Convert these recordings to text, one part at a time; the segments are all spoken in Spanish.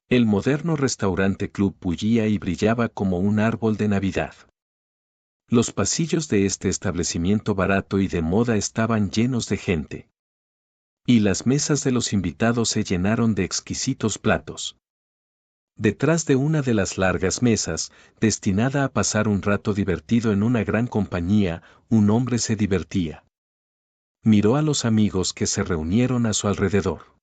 El moderno restaurante Club bullía y brillaba como un árbol de Navidad. Los pasillos de este establecimiento barato y de moda estaban llenos de gente. Y las mesas de los invitados se llenaron de exquisitos platos. Detrás de una de las largas mesas, destinada a pasar un rato divertido en una gran compañía, un hombre se divertía. Miró a los amigos que se reunieron a su alrededor.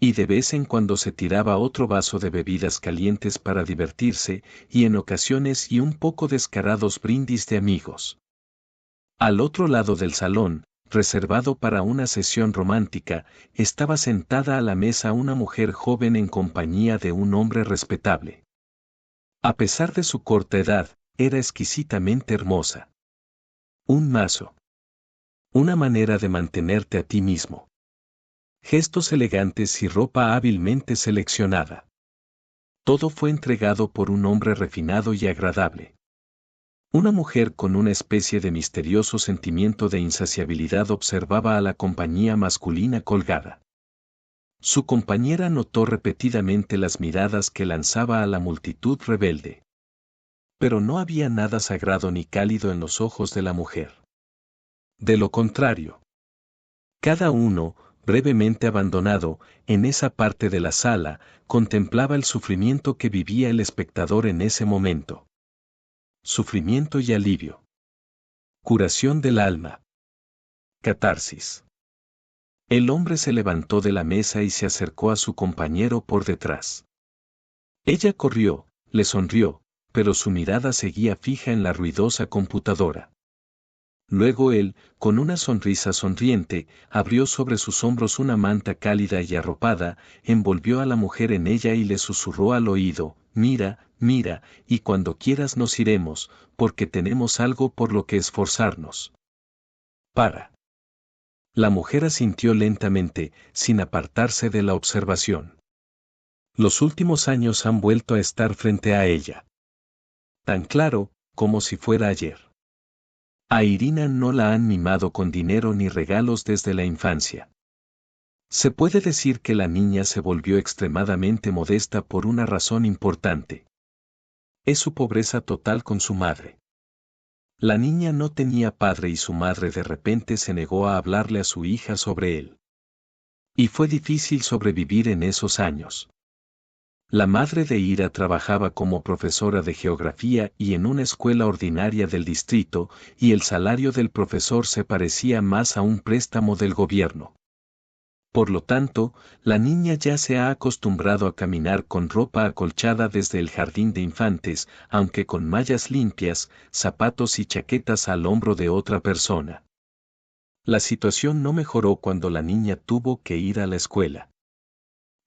Y de vez en cuando se tiraba otro vaso de bebidas calientes para divertirse, y en ocasiones y un poco descarados brindis de amigos. Al otro lado del salón, reservado para una sesión romántica, estaba sentada a la mesa una mujer joven en compañía de un hombre respetable. A pesar de su corta edad, era exquisitamente hermosa. Un mazo. Una manera de mantenerte a ti mismo. Gestos elegantes y ropa hábilmente seleccionada. Todo fue entregado por un hombre refinado y agradable. Una mujer con una especie de misterioso sentimiento de insaciabilidad observaba a la compañía masculina colgada. Su compañera notó repetidamente las miradas que lanzaba a la multitud rebelde. Pero no había nada sagrado ni cálido en los ojos de la mujer. De lo contrario, cada uno, brevemente abandonado, en esa parte de la sala, contemplaba el sufrimiento que vivía el espectador en ese momento. Sufrimiento y alivio. Curación del alma. Catarsis. El hombre se levantó de la mesa y se acercó a su compañero por detrás. Ella corrió, le sonrió, pero su mirada seguía fija en la ruidosa computadora. Luego él, con una sonrisa sonriente, abrió sobre sus hombros una manta cálida y arropada, envolvió a la mujer en ella y le susurró al oído: «Mira, mira, y cuando quieras nos iremos, porque tenemos algo por lo que esforzarnos». Para. La mujer asintió lentamente, sin apartarse de la observación. Los últimos años han vuelto a estar frente a ella. Tan claro, como si fuera ayer. A Irina no la han mimado con dinero ni regalos desde la infancia. Se puede decir que la niña se volvió extremadamente modesta por una razón importante. Es su pobreza total con su madre. La niña no tenía padre y su madre de repente se negó a hablarle a su hija sobre él. Y fue difícil sobrevivir en esos años. La madre de Ira trabajaba como profesora de geografía y en una escuela ordinaria del distrito, y el salario del profesor se parecía más a un préstamo del gobierno. Por lo tanto, la niña ya se ha acostumbrado a caminar con ropa acolchada desde el jardín de infantes, aunque con mallas limpias, zapatos y chaquetas al hombro de otra persona. La situación no mejoró cuando la niña tuvo que ir a la escuela.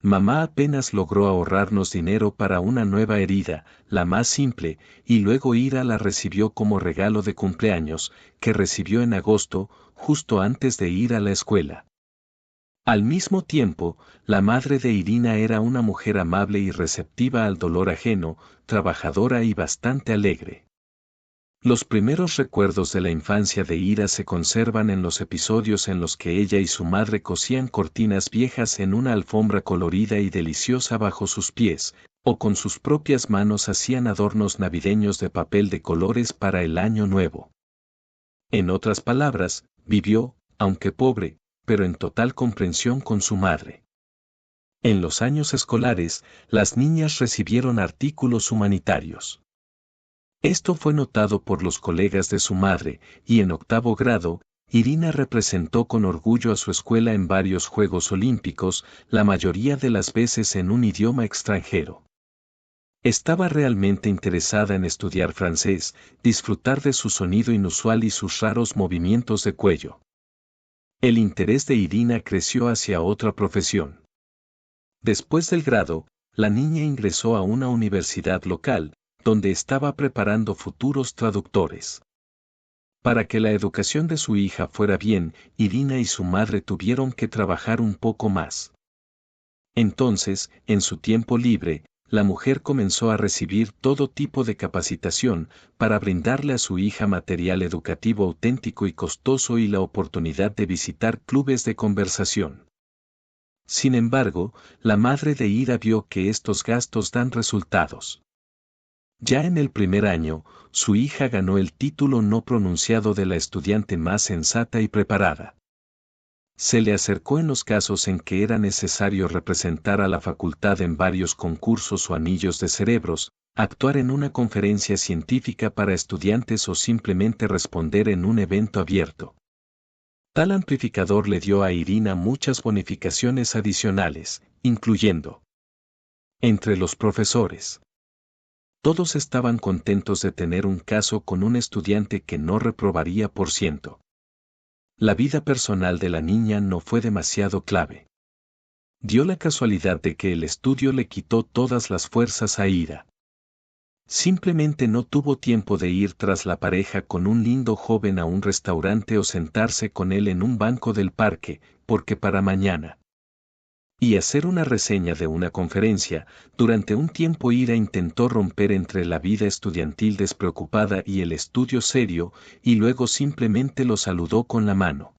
Mamá apenas logró ahorrarnos dinero para una nueva herida, la más simple, y luego Ira la recibió como regalo de cumpleaños, que recibió en agosto, justo antes de ir a la escuela. Al mismo tiempo, la madre de Irina era una mujer amable y receptiva al dolor ajeno, trabajadora y bastante alegre. Los primeros recuerdos de la infancia de Ira se conservan en los episodios en los que ella y su madre cosían cortinas viejas en una alfombra colorida y deliciosa bajo sus pies, o con sus propias manos hacían adornos navideños de papel de colores para el año nuevo. En otras palabras, vivió, aunque pobre, pero en total comprensión con su madre. En los años escolares, las niñas recibieron artículos humanitarios. Esto fue notado por los colegas de su madre, y en octavo grado, Irina representó con orgullo a su escuela en varios Juegos Olímpicos, la mayoría de las veces en un idioma extranjero. Estaba realmente interesada en estudiar francés, disfrutar de su sonido inusual y sus raros movimientos de cuello. El interés de Irina creció hacia otra profesión. Después del grado, la niña ingresó a una universidad local, donde estaba preparando futuros traductores. Para que la educación de su hija fuera bien, Irina y su madre tuvieron que trabajar un poco más. Entonces, en su tiempo libre, la mujer comenzó a recibir todo tipo de capacitación para brindarle a su hija material educativo auténtico y costoso y la oportunidad de visitar clubes de conversación. Sin embargo, la madre de Ira vio que estos gastos dan resultados. Ya en el primer año, su hija ganó el título no pronunciado de la estudiante más sensata y preparada. Se le acercó en los casos en que era necesario representar a la facultad en varios concursos o anillos de cerebros, actuar en una conferencia científica para estudiantes o simplemente responder en un evento abierto. Tal amplificador le dio a Irina muchas bonificaciones adicionales, incluyendo entre los profesores. Todos estaban contentos de tener un caso con un estudiante que no reprobaría por ciento. La vida personal de la niña no fue demasiado clave. Dio la casualidad de que el estudio le quitó todas las fuerzas a Ira. Simplemente no tuvo tiempo de ir tras la pareja con un lindo joven a un restaurante o sentarse con él en un banco del parque, porque para mañana. Y hacer una reseña de una conferencia. Durante un tiempo Ira intentó romper entre la vida estudiantil despreocupada y el estudio serio, y luego simplemente lo saludó con la mano.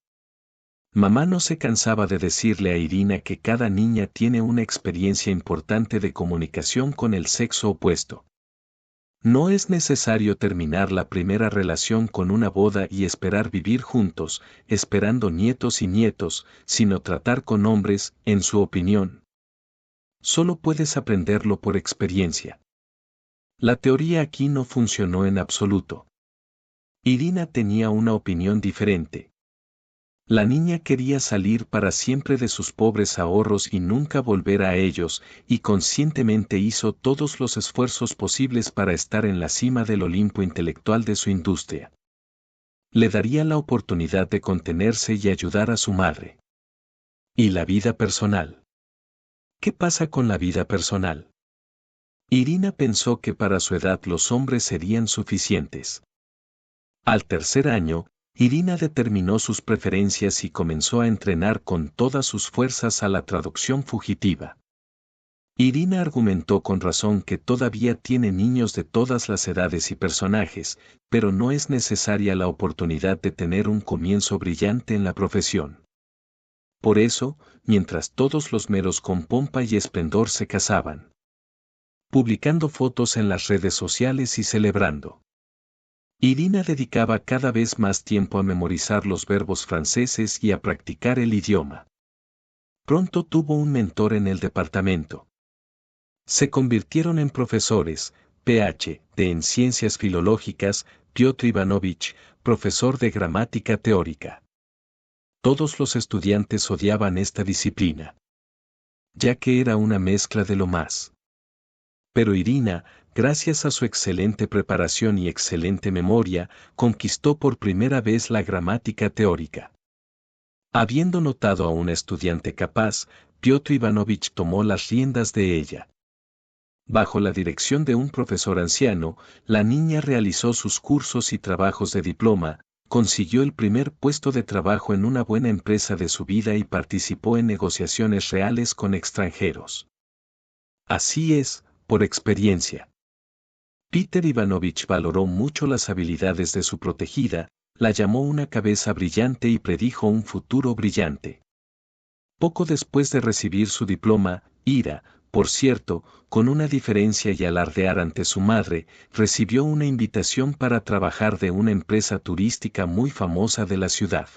Mamá no se cansaba de decirle a Irina que cada niña tiene una experiencia importante de comunicación con el sexo opuesto. No es necesario terminar la primera relación con una boda y esperar vivir juntos, esperando nietos y nietos, sino tratar con hombres, en su opinión. Solo puedes aprenderlo por experiencia. La teoría aquí no funcionó en absoluto. Irina tenía una opinión diferente. La niña quería salir para siempre de sus pobres ahorros y nunca volver a ellos, y conscientemente hizo todos los esfuerzos posibles para estar en la cima del Olimpo intelectual de su industria. Le daría la oportunidad de contenerse y ayudar a su madre. ¿Y la vida personal? ¿Qué pasa con la vida personal? Irina pensó que para su edad los hombres serían suficientes. Al tercer año, Irina determinó sus preferencias y comenzó a entrenar con todas sus fuerzas a la traducción fugitiva. Irina argumentó con razón que todavía tiene niños de todas las edades y personajes, pero no es necesaria la oportunidad de tener un comienzo brillante en la profesión. Por eso, mientras todos los meros con pompa y esplendor se casaban, publicando fotos en las redes sociales y celebrando, Irina dedicaba cada vez más tiempo a memorizar los verbos franceses y a practicar el idioma. Pronto tuvo un mentor en el departamento. Se convirtieron en profesores, Ph.D. en ciencias filológicas, Piotr Ivanovich, profesor de gramática teórica. Todos los estudiantes odiaban esta disciplina, ya que era una mezcla de lo más. Pero Irina, gracias a su excelente preparación y excelente memoria, conquistó por primera vez la gramática teórica. Habiendo notado a una estudiante capaz, Piotr Ivanovich tomó las riendas de ella. Bajo la dirección de un profesor anciano, la niña realizó sus cursos y trabajos de diploma, consiguió el primer puesto de trabajo en una buena empresa de su vida y participó en negociaciones reales con extranjeros. Así es, por experiencia. Peter Ivanovich valoró mucho las habilidades de su protegida, la llamó una cabeza brillante y predijo un futuro brillante. Poco después de recibir su diploma, Ira, por cierto, con una diferencia y alardear ante su madre, recibió una invitación para trabajar de una empresa turística muy famosa de la ciudad.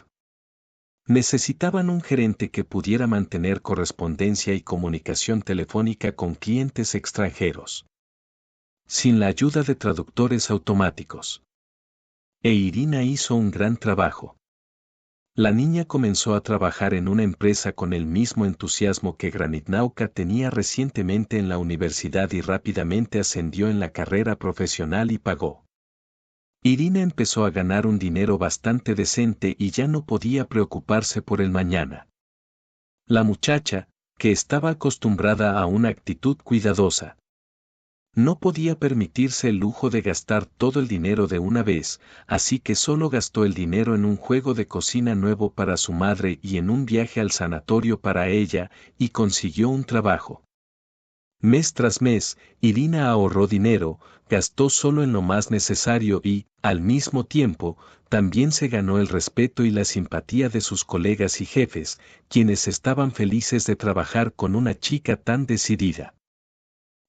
Necesitaban un gerente que pudiera mantener correspondencia y comunicación telefónica con clientes extranjeros, sin la ayuda de traductores automáticos. E Irina hizo un gran trabajo. La niña comenzó a trabajar en una empresa con el mismo entusiasmo que Granitnauka tenía recientemente en la universidad y rápidamente ascendió en la carrera profesional y pagó. Irina empezó a ganar un dinero bastante decente y ya no podía preocuparse por el mañana. La muchacha, que estaba acostumbrada a una actitud cuidadosa, no podía permitirse el lujo de gastar todo el dinero de una vez, así que solo gastó el dinero en un juego de cocina nuevo para su madre y en un viaje al sanatorio para ella, y consiguió un trabajo. Mes tras mes, Irina ahorró dinero, gastó solo en lo más necesario y, al mismo tiempo, también se ganó el respeto y la simpatía de sus colegas y jefes, quienes estaban felices de trabajar con una chica tan decidida.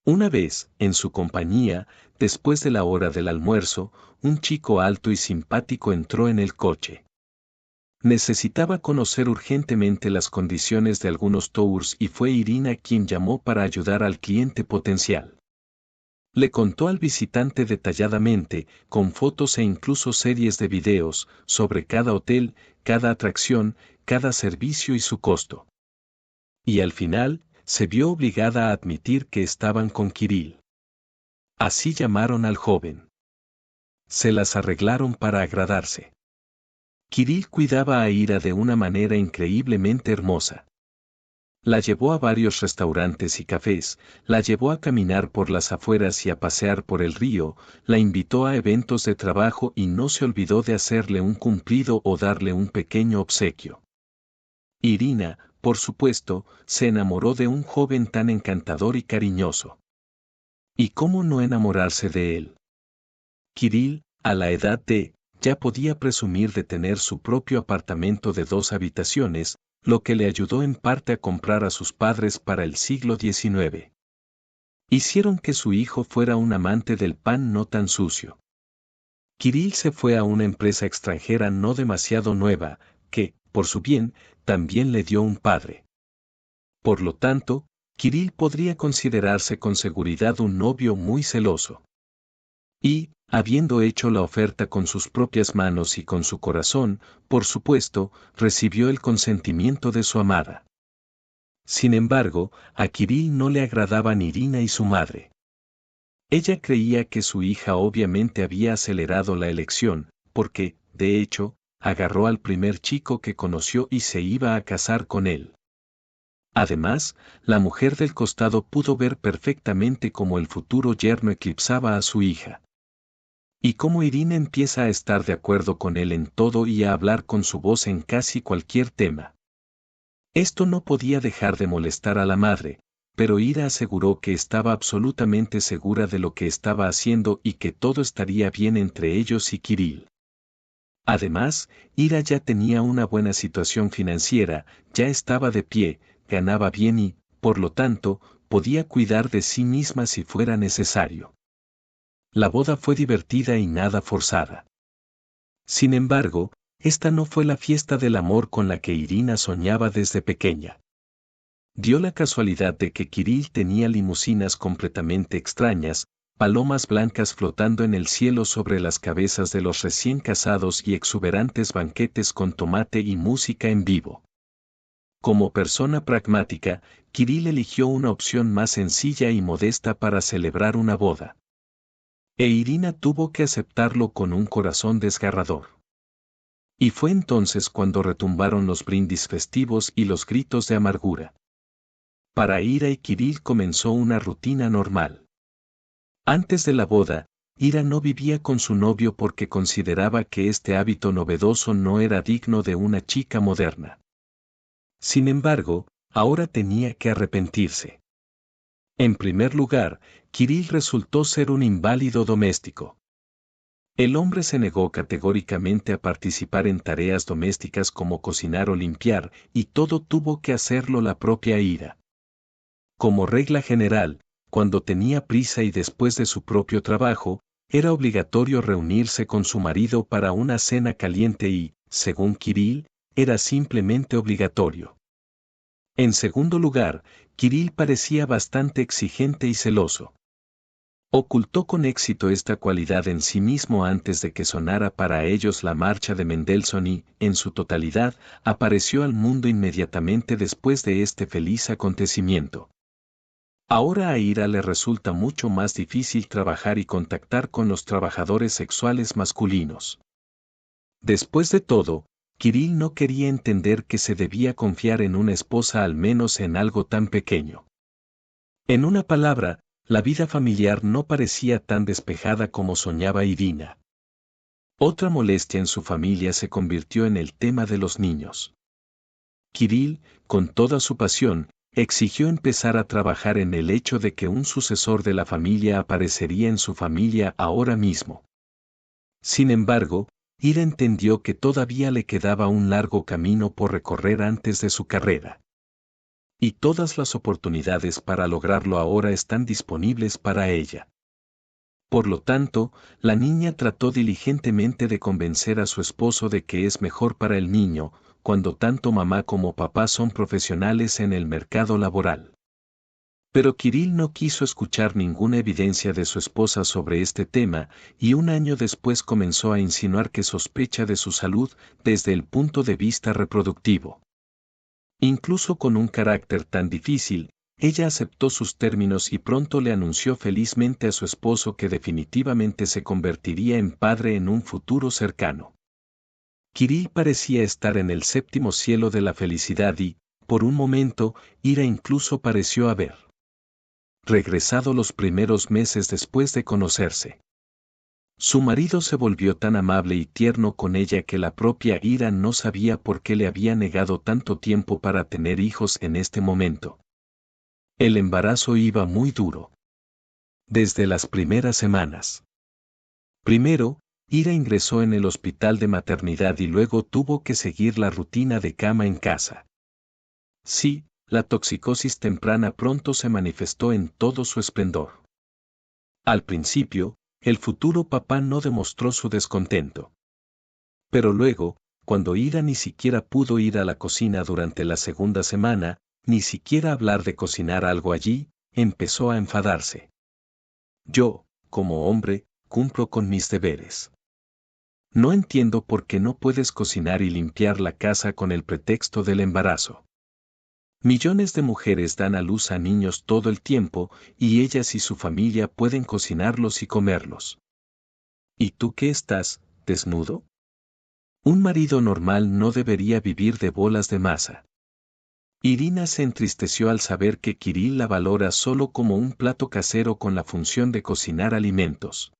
Una vez, en su compañía, después de la hora del almuerzo, un chico alto y simpático entró en el coche. Necesitaba conocer urgentemente las condiciones de algunos tours y fue Irina quien llamó para ayudar al cliente potencial. Le contó al visitante detalladamente, con fotos e incluso series de videos, sobre cada hotel, cada atracción, cada servicio y su costo. Y al final, se vio obligada a admitir que estaban con Kirill. Así llamaron al joven. Se las arreglaron para agradarse. Kirill cuidaba a Ira de una manera increíblemente hermosa. La llevó a varios restaurantes y cafés, la llevó a caminar por las afueras y a pasear por el río, la invitó a eventos de trabajo y no se olvidó de hacerle un cumplido o darle un pequeño obsequio. Irina, por supuesto, se enamoró de un joven tan encantador y cariñoso. ¿Y cómo no enamorarse de él? Kirill, a la edad de, ya podía presumir de tener su propio apartamento de 2 habitaciones, lo que le ayudó en parte a comprar a sus padres para el siglo XIX. Hicieron que su hijo fuera un amante del pan no tan sucio. Kirill se fue a una empresa extranjera no demasiado nueva, que, por su bien, también le dio un padre. Por lo tanto, Kirill podría considerarse con seguridad un novio muy celoso. Y, habiendo hecho la oferta con sus propias manos y con su corazón, por supuesto, recibió el consentimiento de su amada. Sin embargo, a Kirill no le agradaban Irina y su madre. Ella creía que su hija obviamente había acelerado la elección, porque, de hecho, agarró al primer chico que conoció y se iba a casar con él. Además, la mujer del costado pudo ver perfectamente cómo el futuro yerno eclipsaba a su hija. Y cómo Irina empieza a estar de acuerdo con él en todo y a hablar con su voz en casi cualquier tema. Esto no podía dejar de molestar a la madre, pero Ira aseguró que estaba absolutamente segura de lo que estaba haciendo y que todo estaría bien entre ellos y Kirill. Además, Ira ya tenía una buena situación financiera, ya estaba de pie, ganaba bien y, por lo tanto, podía cuidar de sí misma si fuera necesario. La boda fue divertida y nada forzada. Sin embargo, esta no fue la fiesta del amor con la que Irina soñaba desde pequeña. Dio la casualidad de que Kirill tenía limusinas completamente extrañas, palomas blancas flotando en el cielo sobre las cabezas de los recién casados y exuberantes banquetes con tomate y música en vivo. Como persona pragmática, Kirill eligió una opción más sencilla y modesta para celebrar una boda. E Irina tuvo que aceptarlo con un corazón desgarrador. Y fue entonces cuando retumbaron los brindis festivos y los gritos de amargura. Para Ira y Kirill comenzó una rutina normal. Antes de la boda, Ira no vivía con su novio porque consideraba que este hábito novedoso no era digno de una chica moderna. Sin embargo, ahora tenía que arrepentirse. En primer lugar, Kirill resultó ser un inválido doméstico. El hombre se negó categóricamente a participar en tareas domésticas como cocinar o limpiar, y todo tuvo que hacerlo la propia Ira. Como regla general, cuando tenía prisa y después de su propio trabajo, era obligatorio reunirse con su marido para una cena caliente y, según Kirill, era simplemente obligatorio. En segundo lugar, Kirill parecía bastante exigente y celoso. Ocultó con éxito esta cualidad en sí mismo antes de que sonara para ellos la marcha de Mendelssohn y, en su totalidad, apareció al mundo inmediatamente después de este feliz acontecimiento. Ahora a Ira le resulta mucho más difícil trabajar y contactar con los trabajadores sexuales masculinos. Después de todo, Kirill no quería entender que se debía confiar en una esposa al menos en algo tan pequeño. En una palabra, la vida familiar no parecía tan despejada como soñaba Irina. Otra molestia en su familia se convirtió en el tema de los niños. Kirill, con toda su pasión, exigió empezar a trabajar en el hecho de que un sucesor de la familia aparecería en su familia ahora mismo. Sin embargo, Ira entendió que todavía le quedaba un largo camino por recorrer antes de su carrera. Y todas las oportunidades para lograrlo ahora están disponibles para ella. Por lo tanto, la niña trató diligentemente de convencer a su esposo de que es mejor para el niño, cuando tanto mamá como papá son profesionales en el mercado laboral. Pero Kirill no quiso escuchar ninguna evidencia de su esposa sobre este tema, y un año después comenzó a insinuar que sospecha de su salud desde el punto de vista reproductivo. Incluso con un carácter tan difícil, ella aceptó sus términos y pronto le anunció felizmente a su esposo que definitivamente se convertiría en padre en un futuro cercano. Kirill parecía estar en el séptimo cielo de la felicidad y, por un momento, Ira incluso pareció haber regresado los primeros meses después de conocerse. Su marido se volvió tan amable y tierno con ella que la propia Ira no sabía por qué le había negado tanto tiempo para tener hijos en este momento. El embarazo iba muy duro. Desde las primeras semanas. Primero, Ira ingresó en el hospital de maternidad y luego tuvo que seguir la rutina de cama en casa. Sí, la toxicosis temprana pronto se manifestó en todo su esplendor. Al principio, el futuro papá no demostró su descontento. Pero luego, cuando Ira ni siquiera pudo ir a la cocina durante la segunda semana, ni siquiera hablar de cocinar algo allí, empezó a enfadarse. Yo, como hombre, cumplo con mis deberes. No entiendo por qué no puedes cocinar y limpiar la casa con el pretexto del embarazo. Millones de mujeres dan a luz a niños todo el tiempo, y ellas y su familia pueden cocinarlos y comerlos. ¿Y tú qué estás, desnudo? Un marido normal no debería vivir de bolas de masa. Irina se entristeció al saber que Kirill la valora solo como un plato casero con la función de cocinar alimentos.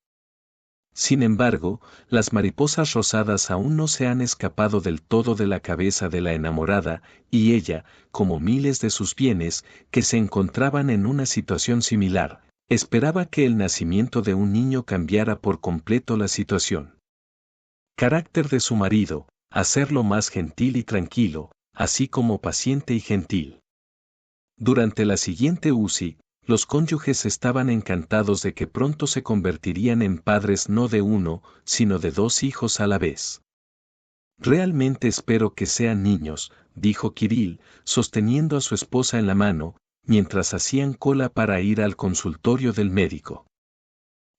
Sin embargo, las mariposas rosadas aún no se han escapado del todo de la cabeza de la enamorada, y ella, como miles de sus bienes, que se encontraban en una situación similar, esperaba que el nacimiento de un niño cambiara por completo la situación. Carácter de su marido, hacerlo más gentil y tranquilo, así como paciente y gentil. Durante la siguiente UCI, los cónyuges estaban encantados de que pronto se convertirían en padres no de uno, sino de 2 hijos a la vez. Realmente espero que sean niños, dijo Kirill, sosteniendo a su esposa en la mano, mientras hacían cola para ir al consultorio del médico.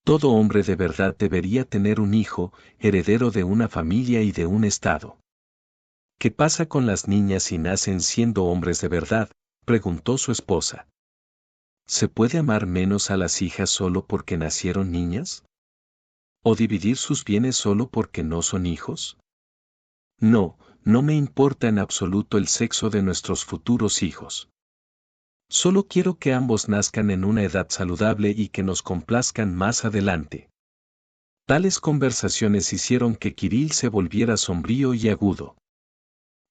Todo hombre de verdad debería tener un hijo, heredero de una familia y de un estado. ¿Qué pasa con las niñas si nacen siendo hombres de verdad?, preguntó su esposa. ¿Se puede amar menos a las hijas solo porque nacieron niñas? ¿O dividir sus bienes solo porque no son hijos? No, no me importa en absoluto el sexo de nuestros futuros hijos. Solo quiero que ambos nazcan en una edad saludable y que nos complazcan más adelante. Tales conversaciones hicieron que Kirill se volviera sombrío y agudo.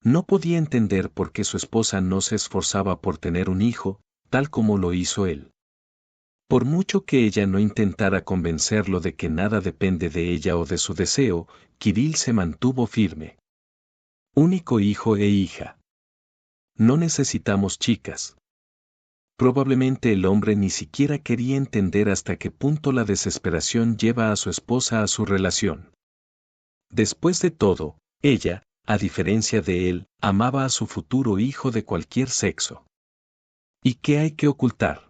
No podía entender por qué su esposa no se esforzaba por tener un hijo, tal como lo hizo él. Por mucho que ella no intentara convencerlo de que nada depende de ella o de su deseo, Kirill se mantuvo firme. Único hijo e hija. No necesitamos chicas. Probablemente el hombre ni siquiera quería entender hasta qué punto la desesperación lleva a su esposa a su relación. Después de todo, ella, a diferencia de él, amaba a su futuro hijo de cualquier sexo. ¿Y qué hay que ocultar?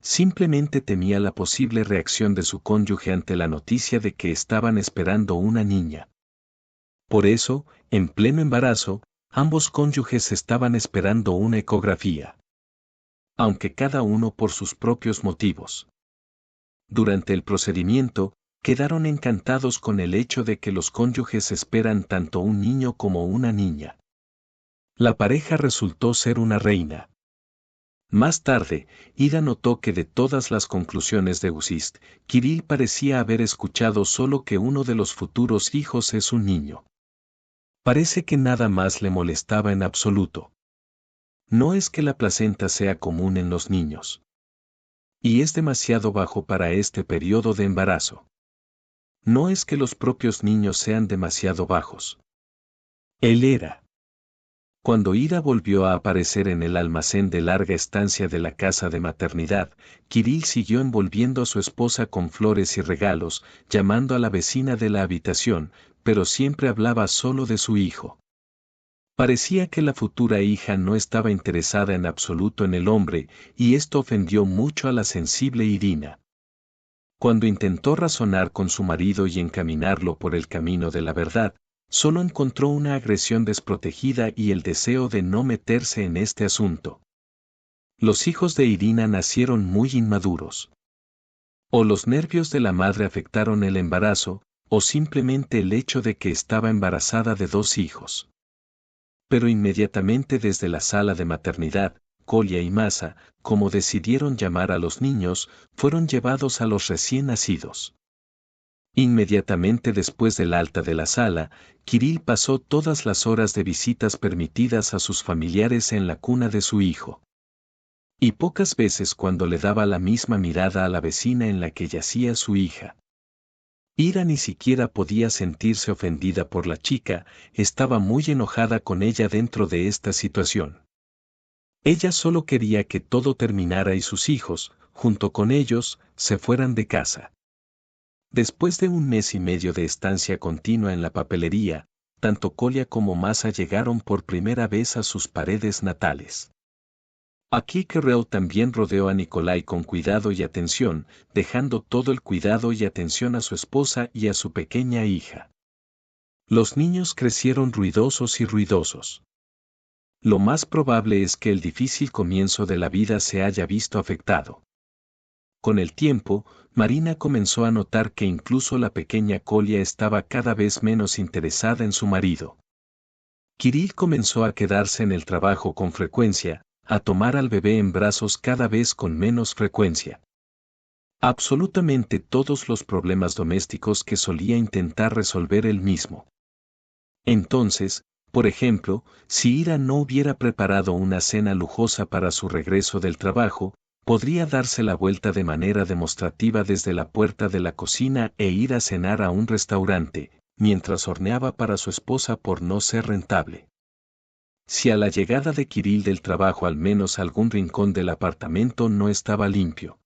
Simplemente temía la posible reacción de su cónyuge ante la noticia de que estaban esperando una niña. Por eso, en pleno embarazo, ambos cónyuges estaban esperando una ecografía. Aunque cada uno por sus propios motivos. Durante el procedimiento, quedaron encantados con el hecho de que los cónyuges esperan tanto un niño como una niña. La pareja resultó ser una reina. Más tarde, Ida notó que de todas las conclusiones de Usist, Kirill parecía haber escuchado solo que uno de los futuros hijos es un niño. Parece que nada más le molestaba en absoluto. No es que la placenta sea común en los niños. Y es demasiado bajo para este periodo de embarazo. No es que los propios niños sean demasiado bajos. Él era. Cuando Ira volvió a aparecer en el almacén de larga estancia de la casa de maternidad, Kirill siguió envolviendo a su esposa con flores y regalos, llamando a la vecina de la habitación, pero siempre hablaba solo de su hijo. Parecía que la futura hija no estaba interesada en absoluto en el hombre, y esto ofendió mucho a la sensible Irina. Cuando intentó razonar con su marido y encaminarlo por el camino de la verdad, solo encontró una agresión desprotegida y el deseo de no meterse en este asunto. Los hijos de Irina nacieron muy inmaduros. O los nervios de la madre afectaron el embarazo, o simplemente el hecho de que estaba embarazada de 2 hijos. Pero inmediatamente desde la sala de maternidad, Kolya y Masa, como decidieron llamar a los niños, fueron llevados a los recién nacidos. Inmediatamente después del alta de la sala, Kirill pasó todas las horas de visitas permitidas a sus familiares en la cuna de su hijo. Y pocas veces cuando le daba la misma mirada a la vecina en la que yacía su hija. Ira ni siquiera podía sentirse ofendida por la chica, estaba muy enojada con ella dentro de esta situación. Ella solo quería que todo terminara y sus hijos, junto con ellos, se fueran de casa. Después de 1 mes y medio de estancia continua en la papelería, tanto Kolya como Masa llegaron por primera vez a sus paredes natales. Aquí Kirill también rodeó a Nikolai con cuidado y atención, dejando todo el cuidado y atención a su esposa y a su pequeña hija. Los niños crecieron ruidosos y ruidosos. Lo más probable es que el difícil comienzo de la vida se haya visto afectado. Con el tiempo, Marina comenzó a notar que incluso la pequeña Kolya estaba cada vez menos interesada en su marido. Kirill comenzó a quedarse en el trabajo con frecuencia, a tomar al bebé en brazos cada vez con menos frecuencia. Absolutamente todos los problemas domésticos que solía intentar resolver él mismo. Entonces, por ejemplo, si Ira no hubiera preparado una cena lujosa para su regreso del trabajo, podría darse la vuelta de manera demostrativa desde la puerta de la cocina e ir a cenar a un restaurante, mientras horneaba para su esposa por no ser rentable. Si a la llegada de Kirill del trabajo al menos algún rincón del apartamento no estaba limpio.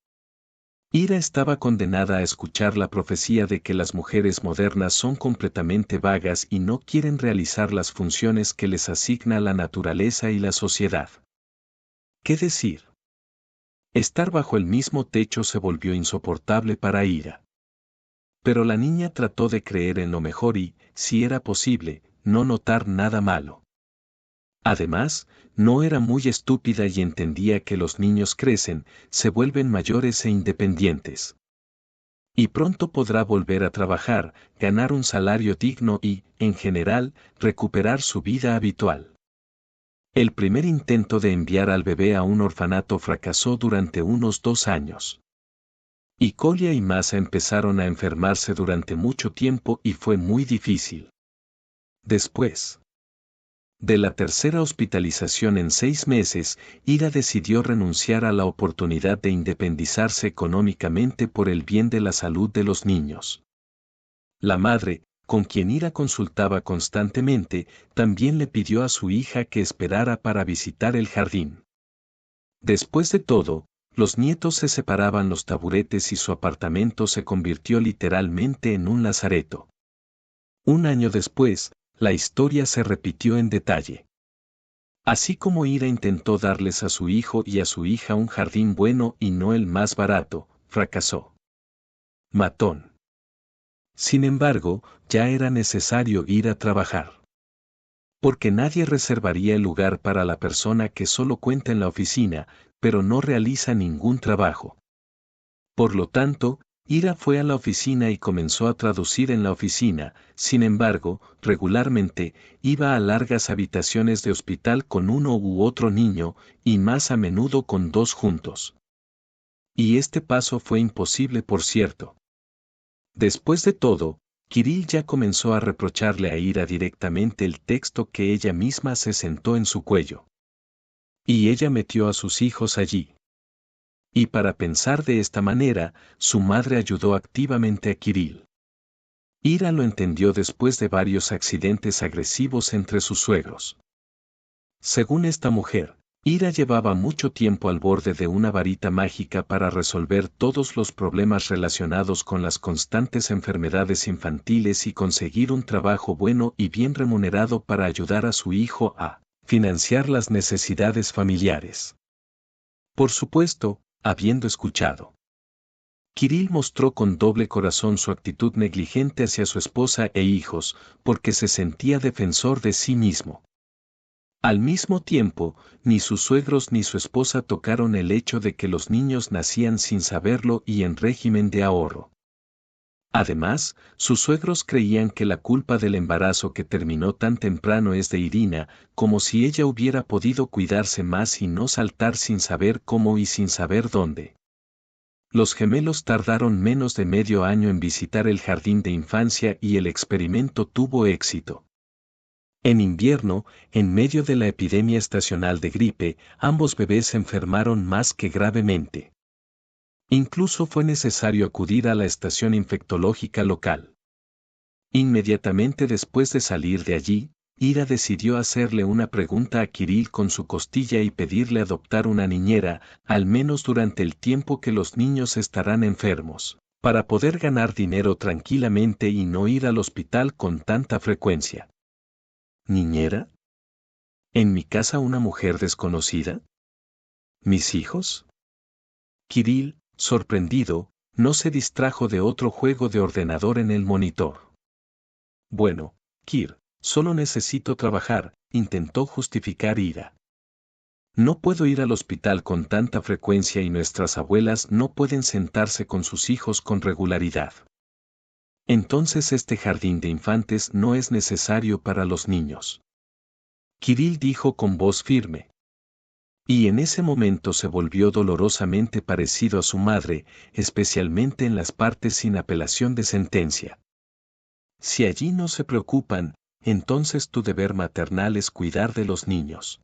Ira estaba condenada a escuchar la profecía de que las mujeres modernas son completamente vagas y no quieren realizar las funciones que les asigna la naturaleza y la sociedad. ¿Qué decir? Estar bajo el mismo techo se volvió insoportable para Ira. Pero la niña trató de creer en lo mejor y, si era posible, no notar nada malo. Además, no era muy estúpida y entendía que los niños crecen, se vuelven mayores e independientes. Y pronto podrá volver a trabajar, ganar un salario digno y, en general, recuperar su vida habitual. El primer intento de enviar al bebé a un orfanato fracasó durante unos 2 años. Y Kolya y Masa empezaron a enfermarse durante mucho tiempo y fue muy difícil. Después de la tercera hospitalización en 6 meses, Ira decidió renunciar a la oportunidad de independizarse económicamente por el bien de la salud de los niños. La madre, con quien Ira consultaba constantemente, también le pidió a su hija que esperara para visitar el jardín. Después de todo, los nietos se separaban los taburetes y su apartamento se convirtió literalmente en un lazareto. 1 año después, la historia se repitió en detalle. Así como Ira intentó darles a su hijo y a su hija un jardín bueno y no el más barato, fracasó. Matón. Sin embargo, ya era necesario ir a trabajar. Porque nadie reservaría el lugar para la persona que solo cuenta en la oficina, pero no realiza ningún trabajo. Por lo tanto, Ira fue a la oficina y comenzó a traducir en la oficina, sin embargo, regularmente, iba a largas habitaciones de hospital con uno u otro niño, y más a menudo con 2 juntos. Y este paso fue imposible, por cierto. Después de todo, Kirill ya comenzó a reprocharle a Ira directamente el texto que ella misma se sentó en su cuello. Y ella metió a sus hijos allí. Y para pensar de esta manera, su madre ayudó activamente a Kirill. Ira lo entendió después de varios accidentes agresivos entre sus suegros. Según esta mujer, Ira llevaba mucho tiempo al borde de una varita mágica para resolver todos los problemas relacionados con las constantes enfermedades infantiles y conseguir un trabajo bueno y bien remunerado para ayudar a su hijo a financiar las necesidades familiares. Por supuesto, habiendo escuchado. Kirill mostró con doble corazón su actitud negligente hacia su esposa e hijos, porque se sentía defensor de sí mismo. Al mismo tiempo, ni sus suegros ni su esposa tocaron el hecho de que los niños nacían sin saberlo y en régimen de ahorro. Además, sus suegros creían que la culpa del embarazo que terminó tan temprano es de Irina, como si ella hubiera podido cuidarse más y no saltar sin saber cómo y sin saber dónde. Los gemelos tardaron menos de medio año en visitar el jardín de infancia y el experimento tuvo éxito. En invierno, en medio de la epidemia estacional de gripe, ambos bebés se enfermaron más que gravemente. Incluso fue necesario acudir a la estación infectológica local. Inmediatamente después de salir de allí, Ira decidió hacerle una pregunta a Kirill con su costilla y pedirle adoptar una niñera, al menos durante el tiempo que los niños estarán enfermos, para poder ganar dinero tranquilamente y no ir al hospital con tanta frecuencia. ¿Niñera? ¿En mi casa una mujer desconocida? ¿Mis hijos? Kirill, sorprendido, no se distrajo de otro juego de ordenador en el monitor. Bueno, Kir, solo necesito trabajar, intentó justificar Ira. No puedo ir al hospital con tanta frecuencia y nuestras abuelas no pueden sentarse con sus hijos con regularidad. Entonces este jardín de infantes no es necesario para los niños. Kirill dijo con voz firme. Y en ese momento se volvió dolorosamente parecido a su madre, especialmente en las partes sin apelación de sentencia. Si allí no se preocupan, entonces tu deber maternal es cuidar de los niños.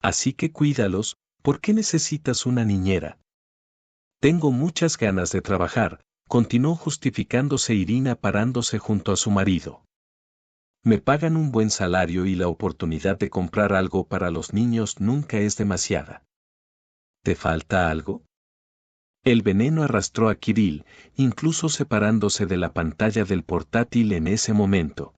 Así que cuídalos, ¿por qué necesitas una niñera? Tengo muchas ganas de trabajar, continuó justificándose Irina parándose junto a su marido. Me pagan un buen salario y la oportunidad de comprar algo para los niños nunca es demasiada. ¿Te falta algo? El veneno arrastró a Kirill, incluso separándose de la pantalla del portátil en ese momento.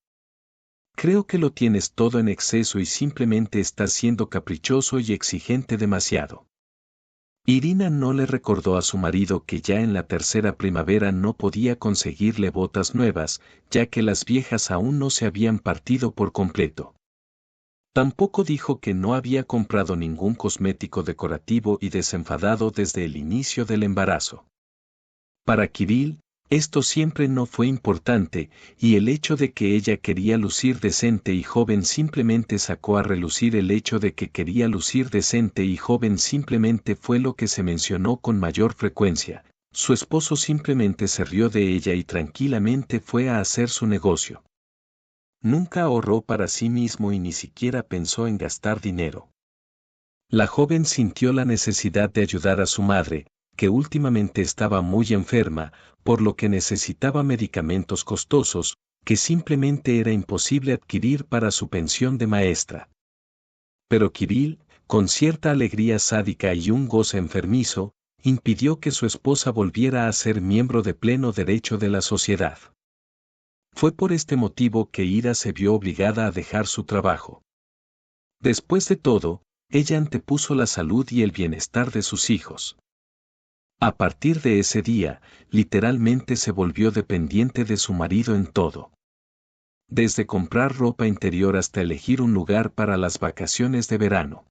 Creo que lo tienes todo en exceso y simplemente estás siendo caprichoso y exigente demasiado. Irina no le recordó a su marido que ya en la tercera primavera no podía conseguirle botas nuevas, ya que las viejas aún no se habían partido por completo. Tampoco dijo que no había comprado ningún cosmético decorativo y desenfadado desde el inicio del embarazo. Para Kirill, esto siempre no fue importante, y el hecho de que ella quería lucir decente y joven simplemente sacó a relucir el hecho de que quería lucir decente y joven simplemente fue lo que se mencionó con mayor frecuencia. Su esposo simplemente se rió de ella y tranquilamente fue a hacer su negocio. Nunca ahorró para sí mismo y ni siquiera pensó en gastar dinero. La joven sintió la necesidad de ayudar a su madre, que últimamente estaba muy enferma, por lo que necesitaba medicamentos costosos, que simplemente era imposible adquirir para su pensión de maestra. Pero Kirill, con cierta alegría sádica y un goce enfermizo, impidió que su esposa volviera a ser miembro de pleno derecho de la sociedad. Fue por este motivo que Ira se vio obligada a dejar su trabajo. Después de todo, ella antepuso la salud y el bienestar de sus hijos. A partir de ese día, literalmente se volvió dependiente de su marido en todo. Desde comprar ropa interior hasta elegir un lugar para las vacaciones de verano.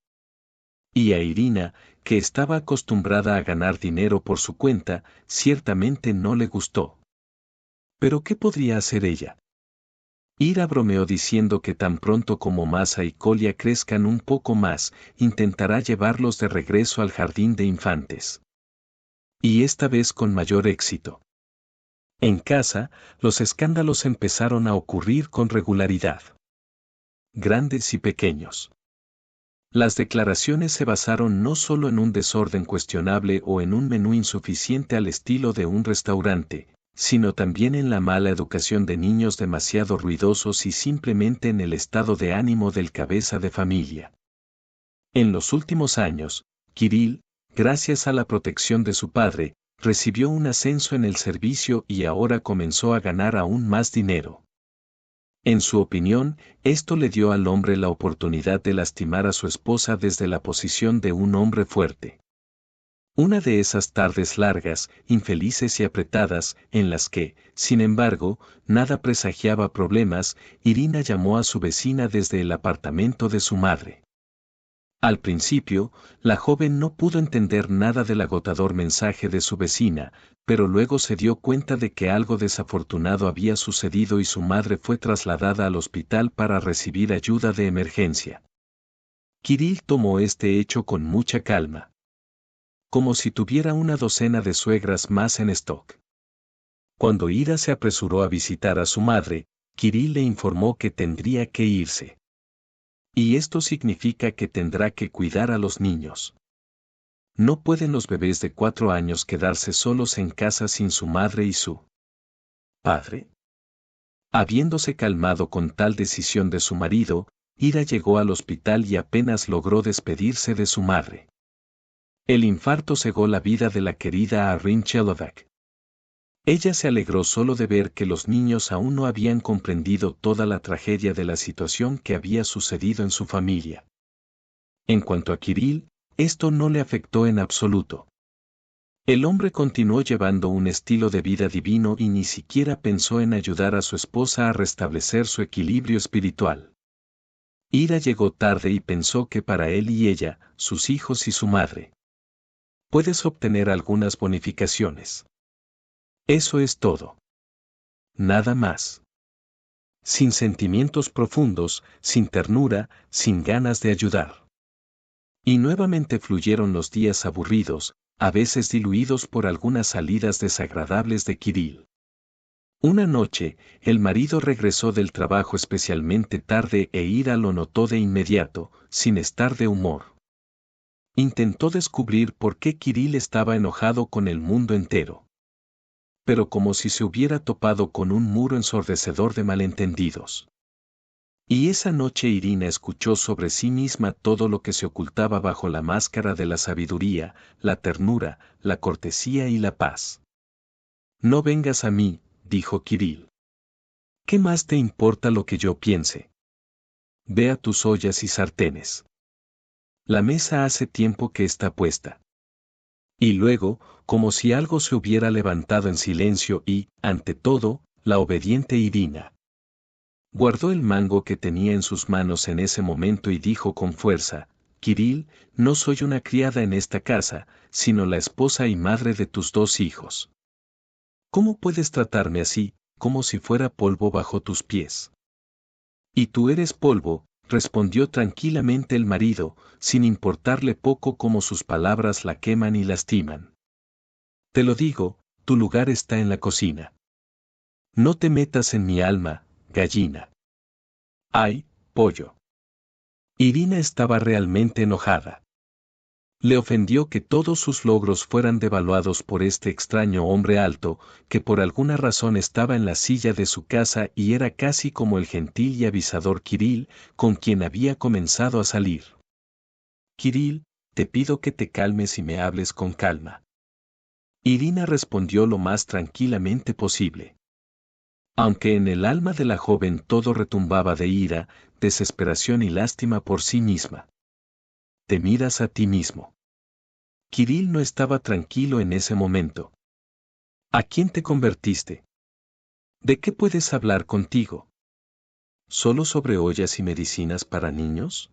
Y a Irina, que estaba acostumbrada a ganar dinero por su cuenta, ciertamente no le gustó. ¿Pero qué podría hacer ella? Ira bromeó diciendo que tan pronto como Masa y Colia crezcan un poco más, intentará llevarlos de regreso al jardín de infantes. Y esta vez con mayor éxito. En casa, los escándalos empezaron a ocurrir con regularidad. Grandes y pequeños. Las declaraciones se basaron no solo en un desorden cuestionable o en un menú insuficiente al estilo de un restaurante, sino también en la mala educación de niños demasiado ruidosos y simplemente en el estado de ánimo del cabeza de familia. En los últimos años, Kirill, gracias a la protección de su padre, recibió un ascenso en el servicio y ahora comenzó a ganar aún más dinero. En su opinión, esto le dio al hombre la oportunidad de lastimar a su esposa desde la posición de un hombre fuerte. Una de esas tardes largas, infelices y apretadas, en las que, sin embargo, nada presagiaba problemas, Irina llamó a su vecina desde el apartamento de su madre. Al principio, la joven no pudo entender nada del agotador mensaje de su vecina, pero luego se dio cuenta de que algo desafortunado había sucedido y su madre fue trasladada al hospital para recibir ayuda de emergencia. Kirill tomó este hecho con mucha calma, como si tuviera una docena de suegras más en stock. Cuando Ira se apresuró a visitar a su madre, Kirill le informó que tendría que irse. Y esto significa que tendrá que cuidar a los niños. No pueden los bebés de 4 años quedarse solos en casa sin su madre y su padre. Habiéndose calmado con tal decisión de su marido, Ira llegó al hospital y apenas logró despedirse de su madre. El infarto cegó la vida de la querida Arrin Chelovac. Ella se alegró solo de ver que los niños aún no habían comprendido toda la tragedia de la situación que había sucedido en su familia. En cuanto a Kirill, esto no le afectó en absoluto. El hombre continuó llevando un estilo de vida divino y ni siquiera pensó en ayudar a su esposa a restablecer su equilibrio espiritual. Ira llegó tarde y pensó que para él y ella, sus hijos y su madre, puedes obtener algunas bonificaciones. Eso es todo. Nada más. Sin sentimientos profundos, sin ternura, sin ganas de ayudar. Y nuevamente fluyeron los días aburridos, a veces diluidos por algunas salidas desagradables de Kirill. Una noche, el marido regresó del trabajo especialmente tarde e Ira lo notó de inmediato, sin estar de humor. Intentó descubrir por qué Kirill estaba enojado con el mundo entero. Pero como si se hubiera topado con un muro ensordecedor de malentendidos. Y esa noche Irina escuchó sobre sí misma todo lo que se ocultaba bajo la máscara de la sabiduría, la ternura, la cortesía y la paz. No vengas a mí, dijo Kirill. ¿Qué más te importa lo que yo piense? Ve a tus ollas y sartenes. La mesa hace tiempo que está puesta. Y luego, como si algo se hubiera levantado en silencio y, ante todo, la obediente Irina guardó el mango que tenía en sus manos en ese momento y dijo con fuerza, Kirill, no soy una criada en esta casa, sino la esposa y madre de tus 2 hijos. ¿Cómo puedes tratarme así, como si fuera polvo bajo tus pies? Y tú eres polvo, respondió tranquilamente el marido, sin importarle poco cómo sus palabras la queman y lastiman. Te lo digo, tu lugar está en la cocina. No te metas en mi alma, gallina. ¡Ay, pollo! Irina estaba realmente enojada. Le ofendió que todos sus logros fueran devaluados por este extraño hombre alto, que por alguna razón estaba en la silla de su casa y era casi como el gentil y avisador Kirill, con quien había comenzado a salir. Kirill, te pido que te calmes y me hables con calma. Irina respondió lo más tranquilamente posible. Aunque en el alma de la joven todo retumbaba de ira, desesperación y lástima por sí misma. Te miras a ti mismo. Kirill no estaba tranquilo en ese momento. ¿A quién te convertiste? ¿De qué puedes hablar contigo? ¿Solo sobre ollas y medicinas para niños?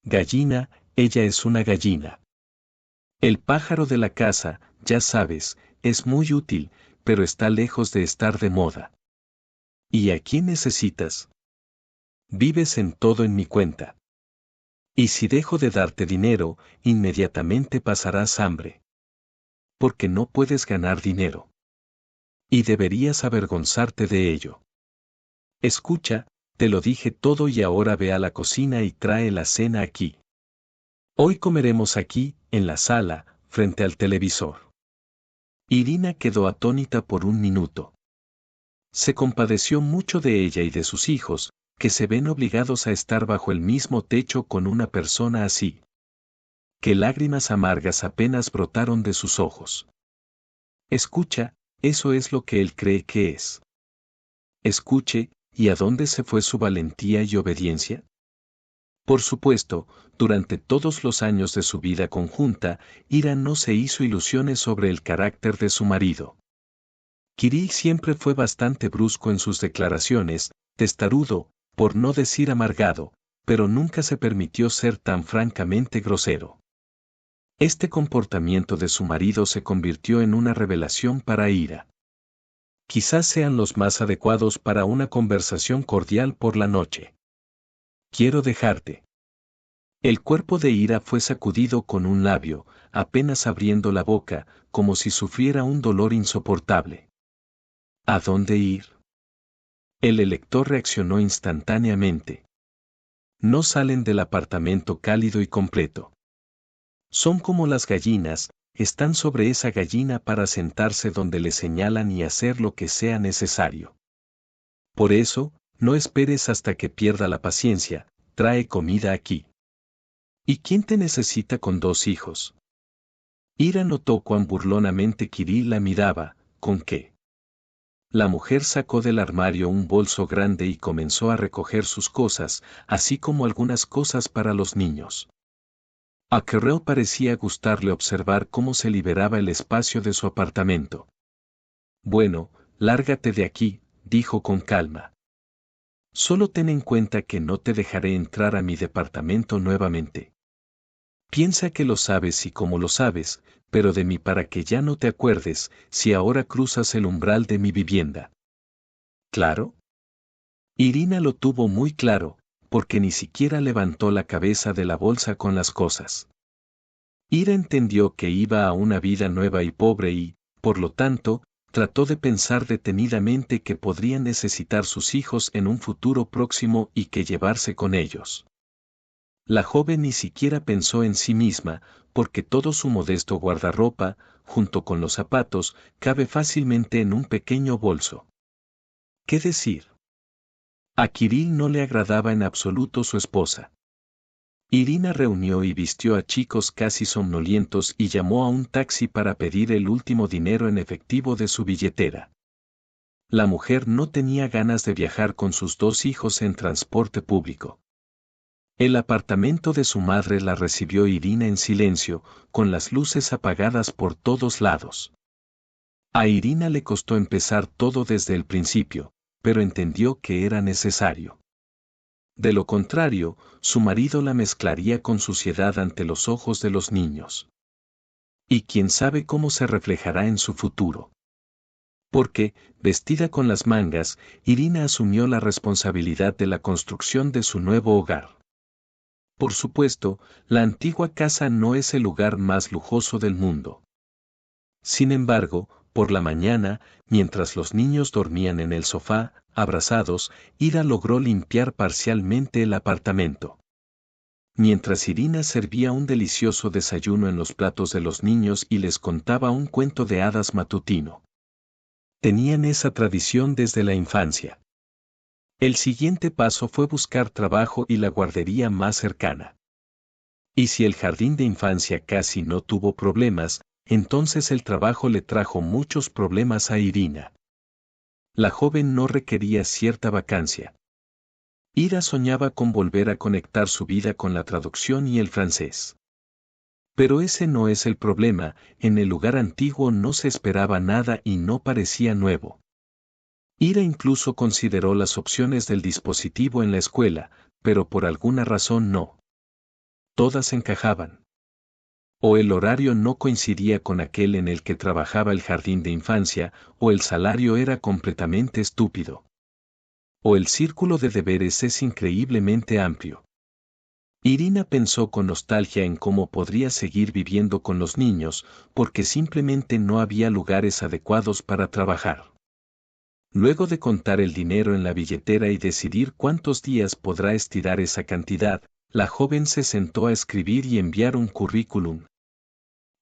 Gallina, ella es una gallina. El pájaro de la casa, ya sabes, es muy útil, pero está lejos de estar de moda. ¿Y a quién necesitas? Vives en todo en mi cuenta. Y si dejo de darte dinero, inmediatamente pasarás hambre. Porque no puedes ganar dinero. Y deberías avergonzarte de ello. Escucha, te lo dije todo y ahora ve a la cocina y trae la cena aquí. Hoy comeremos aquí, en la sala, frente al televisor. Irina quedó atónita por un minuto. Se compadeció mucho de ella y de sus hijos, que se ven obligados a estar bajo el mismo techo con una persona así. Que lágrimas amargas apenas brotaron de sus ojos. Escucha, eso es lo que él cree que es. Escuche, ¿y a dónde se fue su valentía y obediencia? Por supuesto, durante todos los años de su vida conjunta, Ira no se hizo ilusiones sobre el carácter de su marido. Kirill siempre fue bastante brusco en sus declaraciones, testarudo, por no decir amargado, pero nunca se permitió ser tan francamente grosero. Este comportamiento de su marido se convirtió en una revelación para Ira. Quizás sean los más adecuados para una conversación cordial por la noche. Quiero dejarte. El cuerpo de Ira fue sacudido con un labio, apenas abriendo la boca, como si sufriera un dolor insoportable. ¿A dónde ir? El elector reaccionó instantáneamente. No salen del apartamento cálido y completo. Son como las gallinas, están sobre esa gallina para sentarse donde le señalan y hacer lo que sea necesario. Por eso, no esperes hasta que pierda la paciencia, trae comida aquí. ¿Y quién te necesita con 2 hijos? Ira notó cuán burlonamente Kirill la miraba, ¿con qué? La mujer sacó del armario un bolso grande y comenzó a recoger sus cosas, así como algunas cosas para los niños. A Querrell parecía gustarle observar cómo se liberaba el espacio de su apartamento. Bueno, lárgate de aquí, dijo con calma. Solo ten en cuenta que no te dejaré entrar a mi departamento nuevamente. Piensa que lo sabes y como lo sabes, pero de mí para que ya no te acuerdes, si ahora cruzas el umbral de mi vivienda. ¿Claro? Irina lo tuvo muy claro, porque ni siquiera levantó la cabeza de la bolsa con las cosas. Ira entendió que iba a una vida nueva y pobre y, por lo tanto, trató de pensar detenidamente que podrían necesitar sus hijos en un futuro próximo y que llevarse con ellos. La joven ni siquiera pensó en sí misma, porque todo su modesto guardarropa, junto con los zapatos, cabe fácilmente en un pequeño bolso. ¿Qué decir? A Kirill no le agradaba en absoluto su esposa. Irina reunió y vistió a chicos casi somnolientos y llamó a un taxi para pedir el último dinero en efectivo de su billetera. La mujer no tenía ganas de viajar con sus 2 hijos en transporte público. El apartamento de su madre la recibió Irina en silencio, con las luces apagadas por todos lados. A Irina le costó empezar todo desde el principio, pero entendió que era necesario. De lo contrario, su marido la mezclaría con suciedad ante los ojos de los niños. Y quién sabe cómo se reflejará en su futuro. Porque, vestida con las mangas, Irina asumió la responsabilidad de la construcción de su nuevo hogar. Por supuesto, la antigua casa no es el lugar más lujoso del mundo. Sin embargo, por la mañana, mientras los niños dormían en el sofá, abrazados, Ira logró limpiar parcialmente el apartamento. Mientras Irina servía un delicioso desayuno en los platos de los niños y les contaba un cuento de hadas matutino. Tenían esa tradición desde la infancia. El siguiente paso fue buscar trabajo y la guardería más cercana. Y si el jardín de infancia casi no tuvo problemas, entonces el trabajo le trajo muchos problemas a Irina. La joven no requería cierta vacancia. Ira soñaba con volver a conectar su vida con la traducción y el francés. Pero ese no es el problema, en el lugar antiguo no se esperaba nada y no parecía nuevo. Ira incluso consideró las opciones del dispositivo en la escuela, pero por alguna razón no. Todas encajaban. O el horario no coincidía con aquel en el que trabajaba el jardín de infancia, o el salario era completamente estúpido. O el círculo de deberes es increíblemente amplio. Irina pensó con nostalgia en cómo podría seguir viviendo con los niños, porque simplemente no había lugares adecuados para trabajar. Luego de contar el dinero en la billetera y decidir cuántos días podrá estirar esa cantidad, La joven se sentó a escribir y enviar un currículum.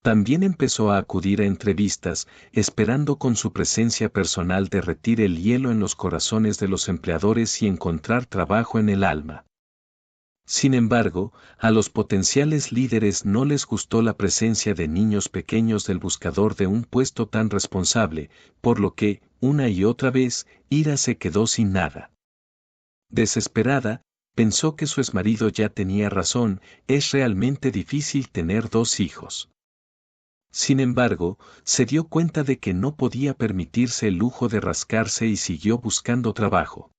También empezó a acudir a entrevistas, esperando con su presencia personal derretir el hielo en los corazones de los empleadores y encontrar trabajo en el alma. Sin embargo, a los potenciales líderes no les gustó la presencia de niños pequeños del buscador de un puesto tan responsable, por lo que, una y otra vez, Ira se quedó sin nada. Desesperada, pensó que su exmarido ya tenía razón, es realmente difícil tener 2 hijos. Sin embargo, se dio cuenta de que no podía permitirse el lujo de rascarse y siguió buscando trabajo.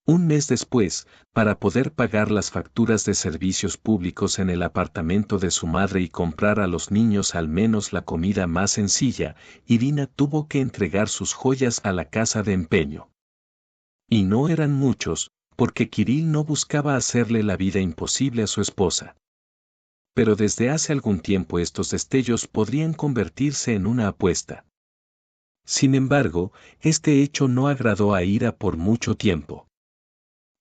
Un mes después, para poder pagar las facturas de servicios públicos en el apartamento de su madre y comprar a los niños al menos la comida más sencilla, Irina tuvo que entregar sus joyas a la casa de empeño. Y no eran muchos, porque Kirill no buscaba hacerle la vida imposible a su esposa. Pero desde hace algún tiempo estos destellos podrían convertirse en una apuesta. Sin embargo, este hecho no agradó a Ira por mucho tiempo.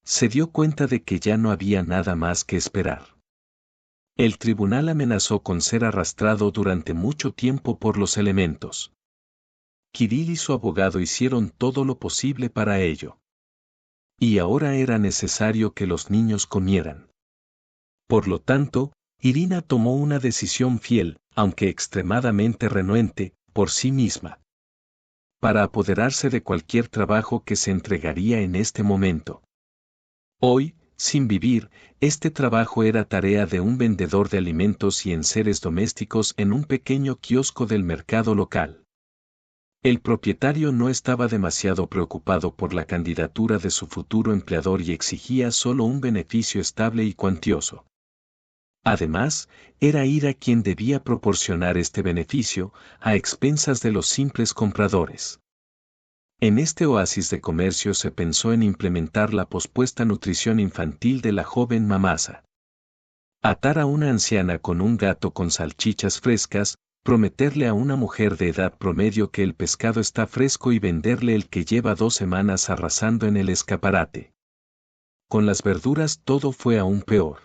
Se dio cuenta de que ya no había nada más que esperar. El tribunal amenazó con ser arrastrado durante mucho tiempo por los elementos. Kirill y su abogado hicieron todo lo posible para ello. Y ahora era necesario que los niños comieran. Por lo tanto, Irina tomó una decisión fiel, aunque extremadamente renuente, por sí misma. Para apoderarse de cualquier trabajo que se entregaría en este momento. Hoy, sin vivir, este trabajo era tarea de un vendedor de alimentos y enseres domésticos en un pequeño kiosco del mercado local. El propietario no estaba demasiado preocupado por la candidatura de su futuro empleador y exigía solo un beneficio estable y cuantioso. Además, era Ira quien debía proporcionar este beneficio, a expensas de los simples compradores. En este oasis de comercio se pensó en implementar la pospuesta nutrición infantil de la joven mamasa. Atar a una anciana con un gato con salchichas frescas, prometerle a una mujer de edad promedio que el pescado está fresco y venderle el que lleva 2 semanas arrasando en el escaparate. Con las verduras todo fue aún peor.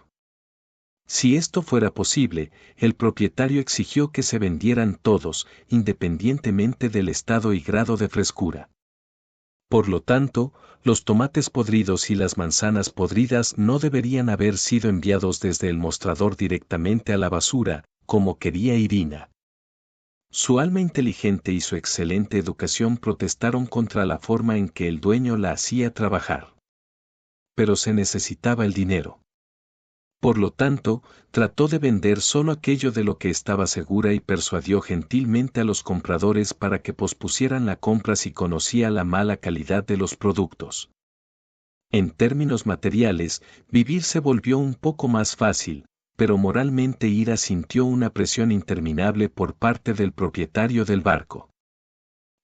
Si esto fuera posible, el propietario exigió que se vendieran todos, independientemente del estado y grado de frescura. Por lo tanto, los tomates podridos y las manzanas podridas no deberían haber sido enviados desde el mostrador directamente a la basura, como quería Irina. Su alma inteligente y su excelente educación protestaron contra la forma en que el dueño la hacía trabajar. Pero se necesitaba el dinero. Por lo tanto, trató de vender solo aquello de lo que estaba segura y persuadió gentilmente a los compradores para que pospusieran la compra si conocía la mala calidad de los productos. En términos materiales, vivir se volvió un poco más fácil, pero moralmente Ira sintió una presión interminable por parte del propietario del barco.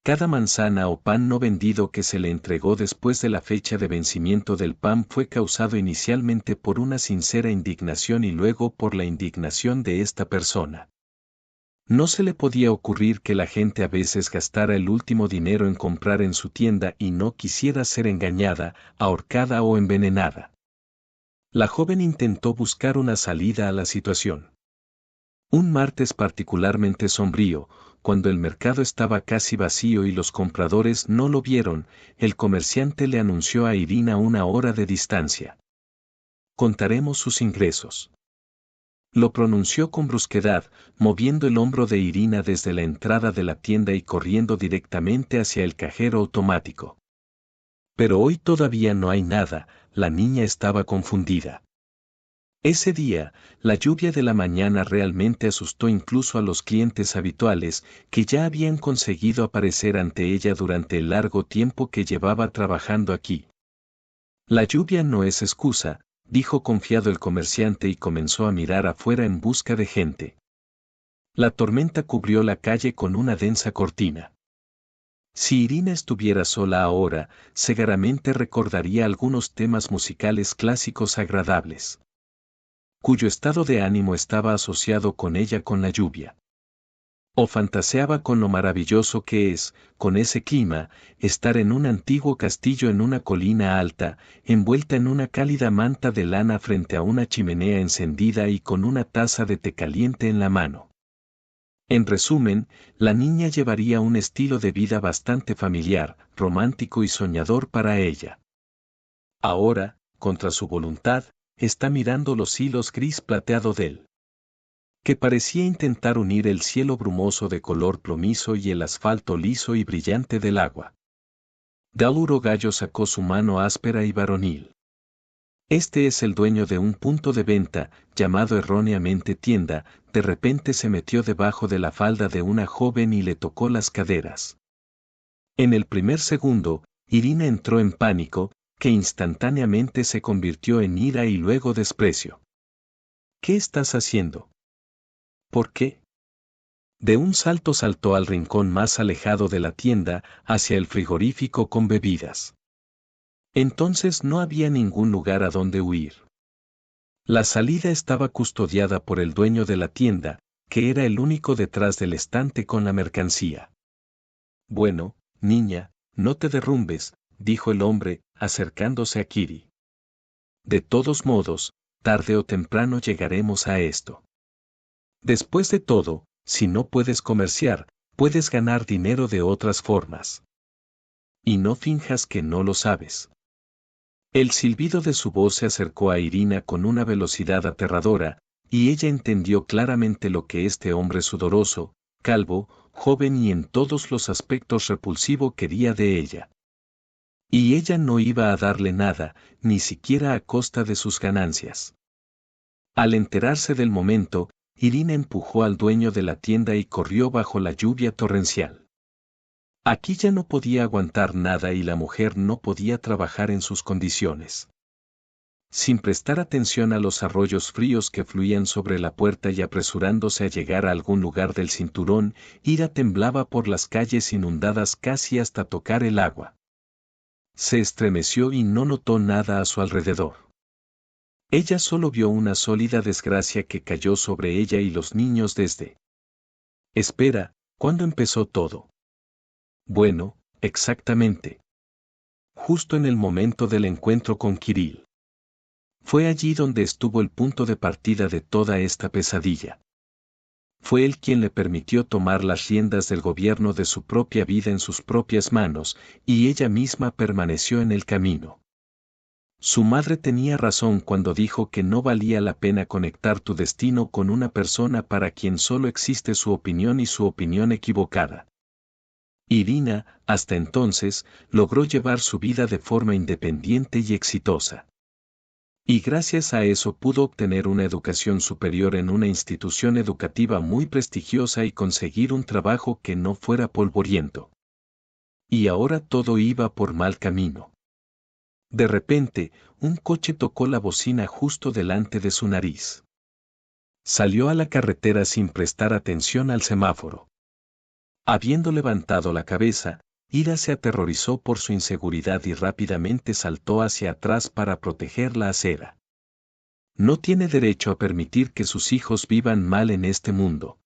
Cada manzana o pan no vendido que se le entregó después de la fecha de vencimiento del pan fue causado inicialmente por una sincera indignación y luego por la indignación de esta persona. No se le podía ocurrir que la gente a veces gastara el último dinero en comprar en su tienda y no quisiera ser engañada, ahorcada o envenenada. La joven intentó buscar una salida a la situación. Un martes particularmente sombrío, cuando el mercado estaba casi vacío y los compradores no lo vieron, el comerciante le anunció a Irina 1 hora de distancia. Contaremos sus ingresos. Lo pronunció con brusquedad, moviendo el hombro de Irina desde la entrada de la tienda y corriendo directamente hacia el cajero automático. Pero hoy todavía no hay nada, la niña estaba confundida. Ese día, la lluvia de la mañana realmente asustó incluso a los clientes habituales, que ya habían conseguido aparecer ante ella durante el largo tiempo que llevaba trabajando aquí. La lluvia no es excusa, dijo confiado el comerciante y comenzó a mirar afuera en busca de gente. La tormenta cubrió la calle con una densa cortina. Si Irina estuviera sola ahora, seguramente recordaría algunos temas musicales clásicos agradables, cuyo estado de ánimo estaba asociado con ella con la lluvia. O fantaseaba con lo maravilloso que es, con ese clima, estar en un antiguo castillo en una colina alta, envuelta en una cálida manta de lana frente a una chimenea encendida y con una taza de té caliente en la mano. En resumen, la niña llevaría un estilo de vida bastante familiar, romántico y soñador para ella. Ahora, contra su voluntad, está mirando los hilos gris plateado del que parecía intentar unir el cielo brumoso de color plomizo y el asfalto liso y brillante del agua. Daluro Gallo sacó su mano áspera y varonil. Este es el dueño de un punto de venta, llamado erróneamente tienda, de repente se metió debajo de la falda de una joven y le tocó las caderas. En el primer segundo, Irina entró en pánico, que instantáneamente se convirtió en ira y luego desprecio. ¿Qué estás haciendo? ¿Por qué? De un salto saltó al rincón más alejado de la tienda, hacia el frigorífico con bebidas. Entonces no había ningún lugar a donde huir. La salida estaba custodiada por el dueño de la tienda, que era el único detrás del estante con la mercancía. Bueno, niña, no te derrumbes, dijo el hombre, acercándose a Kiri. De todos modos, tarde o temprano llegaremos a esto. Después de todo, si no puedes comerciar, puedes ganar dinero de otras formas. Y no finjas que no lo sabes. El silbido de su voz se acercó a Irina con una velocidad aterradora, y ella entendió claramente lo que este hombre sudoroso, calvo, joven y en todos los aspectos repulsivo quería de ella. Y ella no iba a darle nada, ni siquiera a costa de sus ganancias. Al enterarse del momento, Irina empujó al dueño de la tienda y corrió bajo la lluvia torrencial. Aquí ya no podía aguantar nada y la mujer no podía trabajar en sus condiciones. Sin prestar atención a los arroyos fríos que fluían sobre la puerta y apresurándose a llegar a algún lugar del cinturón, Ira temblaba por las calles inundadas casi hasta tocar el agua. Se estremeció y no notó nada a su alrededor. Ella solo vio una sólida desgracia que cayó sobre ella y los niños desde. Espera, ¿cuándo empezó todo? Bueno, exactamente. Justo en el momento del encuentro con Kirill. Fue allí donde estuvo el punto de partida de toda esta pesadilla. Fue él quien le permitió tomar las riendas del gobierno de su propia vida en sus propias manos, y ella misma permaneció en el camino. Su madre tenía razón cuando dijo que no valía la pena conectar tu destino con una persona para quien solo existe su opinión y su opinión equivocada. Irina, hasta entonces, logró llevar su vida de forma independiente y exitosa. Y gracias a eso pudo obtener una educación superior en una institución educativa muy prestigiosa y conseguir un trabajo que no fuera polvoriento. Y ahora todo iba por mal camino. De repente, un coche tocó la bocina justo delante de su nariz. Salió a la carretera sin prestar atención al semáforo. Habiendo levantado la cabeza, Ira se aterrorizó por su inseguridad y rápidamente saltó hacia atrás para proteger la acera. No tiene derecho a permitir que sus hijos vivan mal en este mundo.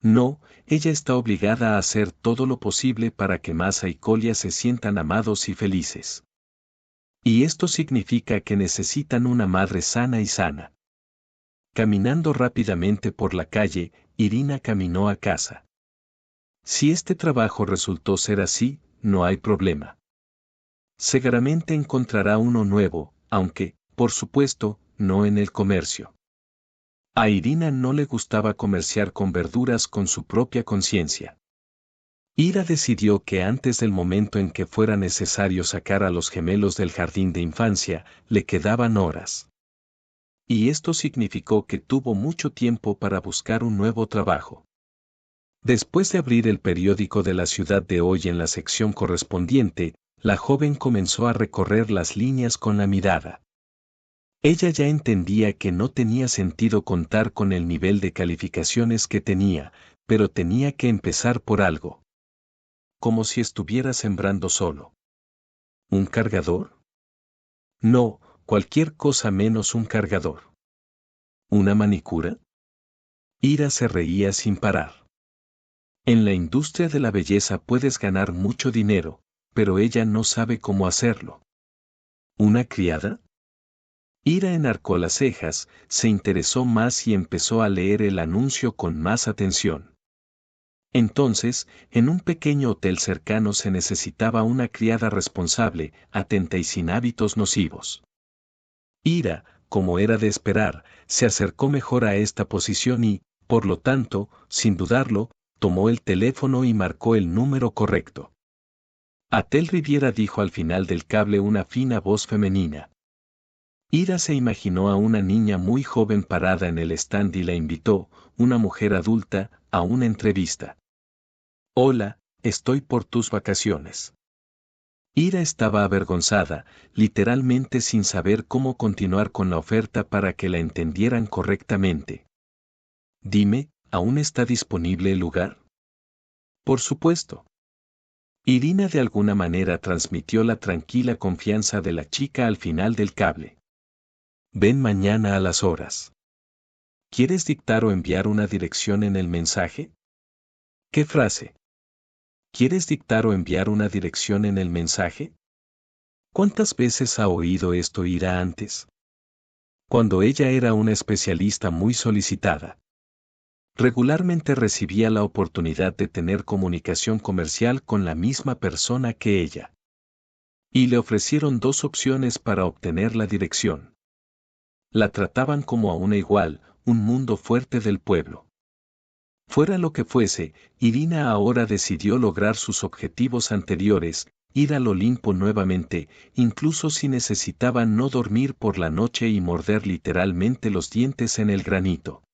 No, ella está obligada a hacer todo lo posible para que Masa y Colia se sientan amados y felices. Y esto significa que necesitan una madre sana y sana. Caminando rápidamente por la calle, Irina caminó a casa. Si este trabajo resultó ser así, no hay problema. Seguramente encontrará uno nuevo, aunque, por supuesto, no en el comercio. A Irina no le gustaba comerciar con verduras con su propia conciencia. Ira decidió que antes del momento en que fuera necesario sacar a los gemelos del jardín de infancia, le quedaban horas. Y esto significó que tuvo mucho tiempo para buscar un nuevo trabajo. Después de abrir el periódico de la ciudad de hoy en la sección correspondiente, la joven comenzó a recorrer las líneas con la mirada. Ella ya entendía que no tenía sentido contar con el nivel de calificaciones que tenía, pero tenía que empezar por algo. Como si estuviera sembrando solo. ¿Un cargador? No, cualquier cosa menos un cargador. ¿Una manicura? Ira se reía sin parar. En la industria de la belleza puedes ganar mucho dinero, pero ella no sabe cómo hacerlo. ¿Una criada? Ira enarcó las cejas, se interesó más y empezó a leer el anuncio con más atención. Entonces, en un pequeño hotel cercano se necesitaba una criada responsable, atenta y sin hábitos nocivos. Ira, como era de esperar, se acercó mejor a esta posición y, por lo tanto, sin dudarlo, tomó el teléfono y marcó el número correcto. Atel Riviera, dijo al final del cable una fina voz femenina. Ira se imaginó a una niña muy joven parada en el stand y la invitó, una mujer adulta, a una entrevista. Hola, estoy por tus vacaciones. Ira estaba avergonzada, literalmente sin saber cómo continuar con la oferta para que la entendieran correctamente. Dime, ¿aún está disponible el lugar? Por supuesto. Irina de alguna manera transmitió la tranquila confianza de la chica al final del cable. Ven mañana a las horas. ¿Quieres dictar o enviar una dirección en el mensaje? ¿Qué frase? ¿Quieres dictar o enviar una dirección en el mensaje? ¿Cuántas veces ha oído esto Ira antes? Cuando ella era una especialista muy solicitada. Regularmente recibía la oportunidad de tener comunicación comercial con la misma persona que ella. Y le ofrecieron dos opciones para obtener la dirección. La trataban como a una igual, un mundo fuerte del pueblo. Fuera lo que fuese, Irina ahora decidió lograr sus objetivos anteriores, ir al Olimpo nuevamente, incluso si necesitaba no dormir por la noche y morder literalmente los dientes en el granito.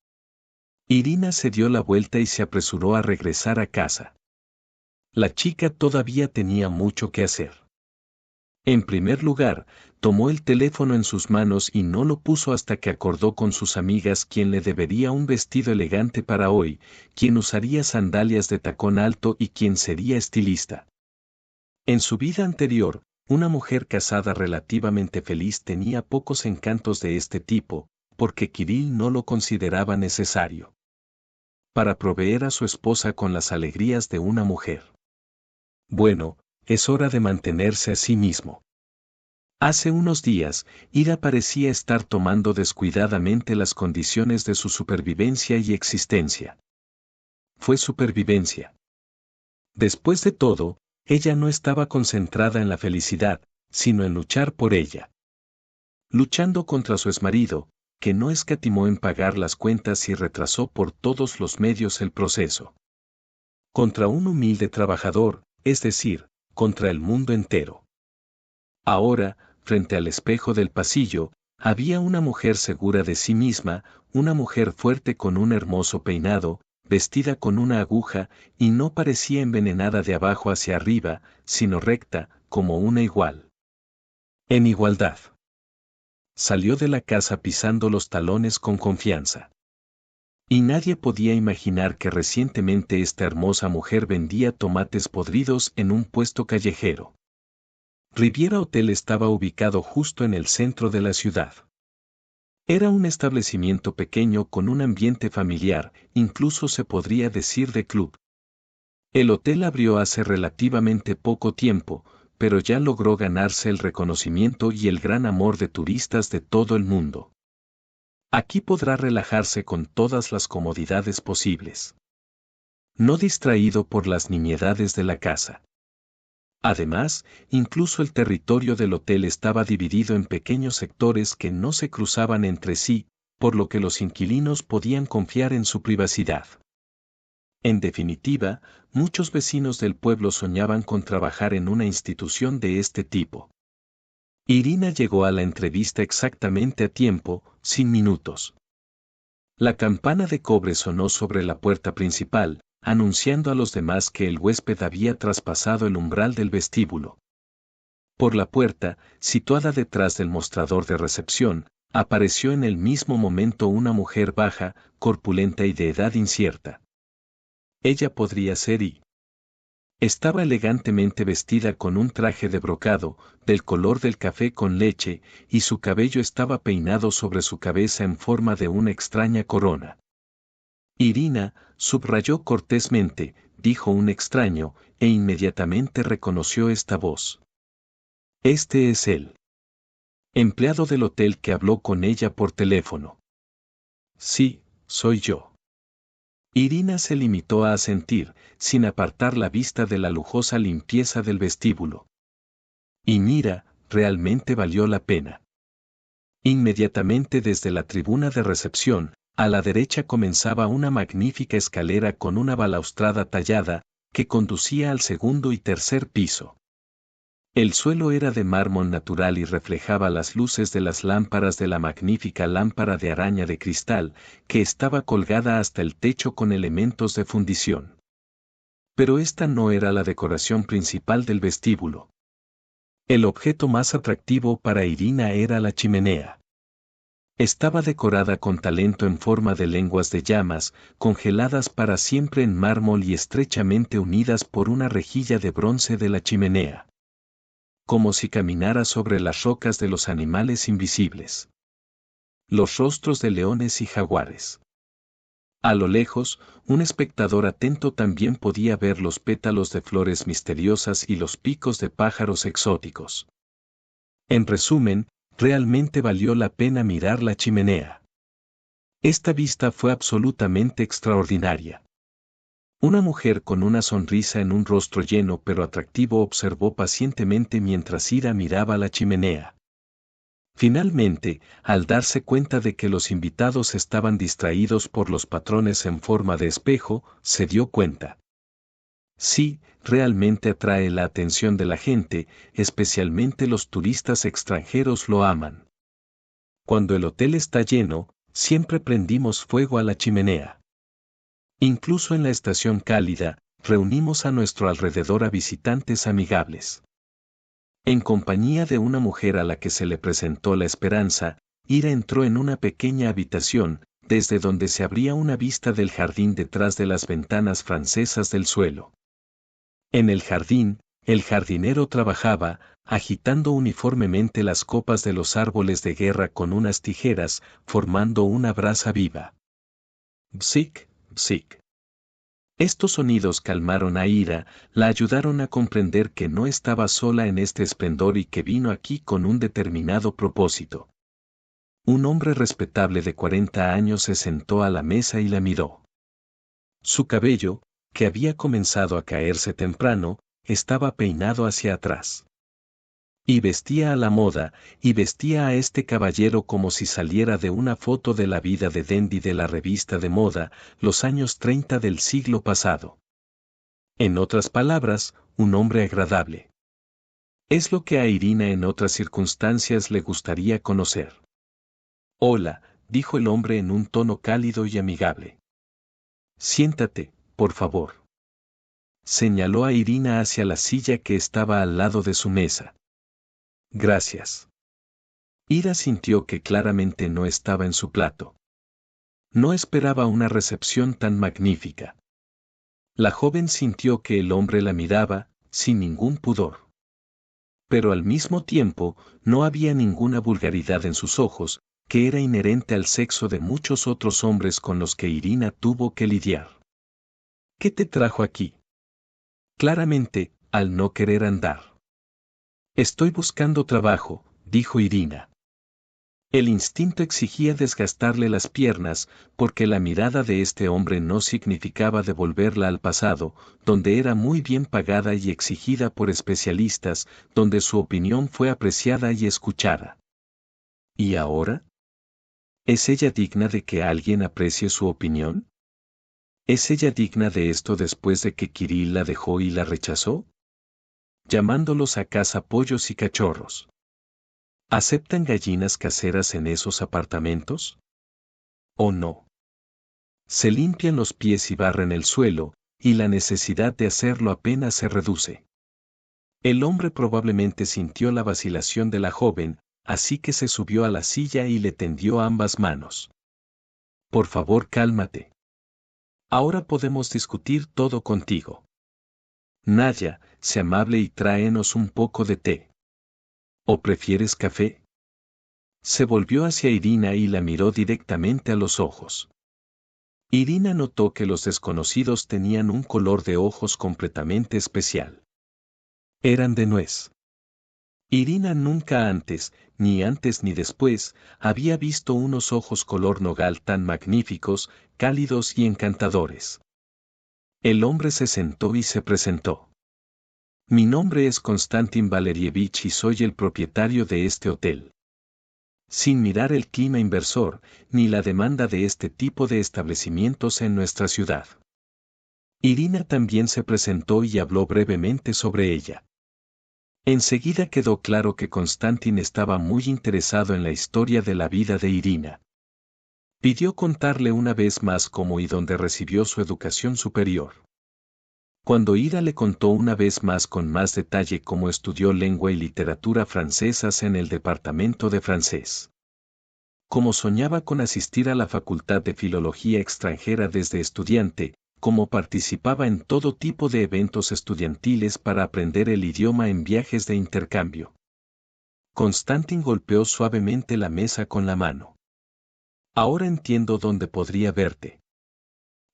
Irina se dio la vuelta y se apresuró a regresar a casa. La chica todavía tenía mucho que hacer. En primer lugar, tomó el teléfono en sus manos y no lo puso hasta que acordó con sus amigas quién le debería un vestido elegante para hoy, quién usaría sandalias de tacón alto y quién sería estilista. En su vida anterior, una mujer casada relativamente feliz tenía pocos encantos de este tipo, porque Kirill no lo consideraba necesario para proveer a su esposa con las alegrías de una mujer. Bueno, es hora de mantenerse a sí mismo. Hace unos días, Ira parecía estar tomando descuidadamente las condiciones de su supervivencia y existencia. Fue supervivencia. Después de todo, ella no estaba concentrada en la felicidad, sino en luchar por ella. Luchando contra su exmarido, que no escatimó en pagar las cuentas y retrasó por todos los medios el proceso. Contra un humilde trabajador, es decir, contra el mundo entero. Ahora, frente al espejo del pasillo, había una mujer segura de sí misma, una mujer fuerte con un hermoso peinado, vestida con una aguja, y no parecía envenenada de abajo hacia arriba, sino recta, como una igual. En igualdad. Salió de la casa pisando los talones con confianza. Y nadie podía imaginar que recientemente esta hermosa mujer vendía tomates podridos en un puesto callejero. Riviera Hotel estaba ubicado justo en el centro de la ciudad. Era un establecimiento pequeño con un ambiente familiar, incluso se podría decir de club. El hotel abrió hace relativamente poco tiempo, pero ya logró ganarse el reconocimiento y el gran amor de turistas de todo el mundo. Aquí podrá relajarse con todas las comodidades posibles. No distraído por las nimiedades de la casa. Además, incluso el territorio del hotel estaba dividido en pequeños sectores que no se cruzaban entre sí, por lo que los inquilinos podían confiar en su privacidad. En definitiva, muchos vecinos del pueblo soñaban con trabajar en una institución de este tipo. Irina llegó a la entrevista exactamente a tiempo, sin minutos. La campana de cobre sonó sobre la puerta principal, anunciando a los demás que el huésped había traspasado el umbral del vestíbulo. Por la puerta, situada detrás del mostrador de recepción, apareció en el mismo momento una mujer baja, corpulenta y de edad incierta. Ella podría ser y. Estaba elegantemente vestida con un traje de brocado, del color del café con leche, y su cabello estaba peinado sobre su cabeza en forma de una extraña corona. Irina, subrayó cortésmente, dijo un extraño, e inmediatamente reconoció esta voz. Este es él. Empleado del hotel que habló con ella por teléfono. Sí, soy yo. Irina se limitó a asentir, sin apartar la vista de la lujosa limpieza del vestíbulo. Y mira, realmente valió la pena. Inmediatamente desde la tribuna de recepción, a la derecha comenzaba una magnífica escalera con una balaustrada tallada, que conducía al segundo y tercer piso. El suelo era de mármol natural y reflejaba las luces de las lámparas de la magnífica lámpara de araña de cristal, que estaba colgada hasta el techo con elementos de fundición. Pero esta no era la decoración principal del vestíbulo. El objeto más atractivo para Irina era la chimenea. Estaba decorada con talento en forma de lenguas de llamas, congeladas para siempre en mármol y estrechamente unidas por una rejilla de bronce de la chimenea. Como si caminara sobre las rocas de los animales invisibles. Los rostros de leones y jaguares. A lo lejos, un espectador atento también podía ver los pétalos de flores misteriosas y los picos de pájaros exóticos. En resumen, realmente valió la pena mirar la chimenea. Esta vista fue absolutamente extraordinaria. Una mujer con una sonrisa en un rostro lleno pero atractivo observó pacientemente mientras Ira miraba la chimenea. Finalmente, al darse cuenta de que los invitados estaban distraídos por los patrones en forma de espejo, se dio cuenta. Sí, realmente atrae la atención de la gente, especialmente los turistas extranjeros lo aman. Cuando el hotel está lleno, siempre prendimos fuego a la chimenea. Incluso en la estación cálida, reunimos a nuestro alrededor a visitantes amigables. En compañía de una mujer a la que se le presentó la esperanza, Ira entró en una pequeña habitación, desde donde se abría una vista del jardín detrás de las ventanas francesas del suelo. En el jardín, el jardinero trabajaba, agitando uniformemente las copas de los árboles de guerra con unas tijeras, formando una brasa viva. Bzik, bzik. Estos sonidos calmaron a Ira, la ayudaron a comprender que no estaba sola en este esplendor y que vino aquí con un determinado propósito. Un hombre respetable de 40 años se sentó a la mesa y la miró. Su cabello, que había comenzado a caerse temprano, estaba peinado hacia atrás. Y vestía a la moda, y vestía a este caballero como si saliera de una foto de la vida de dandy de la revista de moda, los años 30 del siglo pasado. En otras palabras, un hombre agradable. Es lo que a Irina en otras circunstancias le gustaría conocer. Hola, dijo el hombre en un tono cálido y amigable. Siéntate, por favor. Señaló a Irina hacia la silla que estaba al lado de su mesa. Gracias. Ira sintió que claramente no estaba en su plato. No esperaba una recepción tan magnífica. La joven sintió que el hombre la miraba, sin ningún pudor. Pero al mismo tiempo, no había ninguna vulgaridad en sus ojos, que era inherente al sexo de muchos otros hombres con los que Irina tuvo que lidiar. ¿Qué te trajo aquí? Claramente, al no querer andar. Estoy buscando trabajo, dijo Irina. El instinto exigía desgastarle las piernas, porque la mirada de este hombre no significaba devolverla al pasado, donde era muy bien pagada y exigida por especialistas, donde su opinión fue apreciada y escuchada. ¿Y ahora? ¿Es ella digna de que alguien aprecie su opinión? ¿Es ella digna de esto después de que Kirill la dejó y la rechazó? Llamándolos a casa pollos y cachorros. ¿Aceptan gallinas caseras en esos apartamentos? ¿O no? Se limpian los pies y barren el suelo, y la necesidad de hacerlo apenas se reduce. El hombre probablemente sintió la vacilación de la joven, así que se subió a la silla y le tendió ambas manos. Por favor, cálmate. Ahora podemos discutir todo contigo. Naya, sé amable y tráenos un poco de té. ¿O prefieres café? Se volvió hacia Irina y la miró directamente a los ojos. Irina notó que los desconocidos tenían un color de ojos completamente especial. Eran de nuez. Irina nunca antes ni después, había visto unos ojos color nogal tan magníficos, cálidos y encantadores. El hombre se sentó y se presentó. Mi nombre es Konstantin Valerievich y soy el propietario de este hotel. Sin mirar el clima inversor, ni la demanda de este tipo de establecimientos en nuestra ciudad. Irina también se presentó y habló brevemente sobre ella. Enseguida quedó claro que Konstantin estaba muy interesado en la historia de la vida de Irina. Pidió contarle una vez más cómo y dónde recibió su educación superior. Cuando Ira le contó una vez más con más detalle cómo estudió lengua y literatura francesas en el departamento de francés. Cómo soñaba con asistir a la Facultad de Filología Extranjera desde estudiante, cómo participaba en todo tipo de eventos estudiantiles para aprender el idioma en viajes de intercambio. Konstantin golpeó suavemente la mesa con la mano. Ahora entiendo dónde podría verte.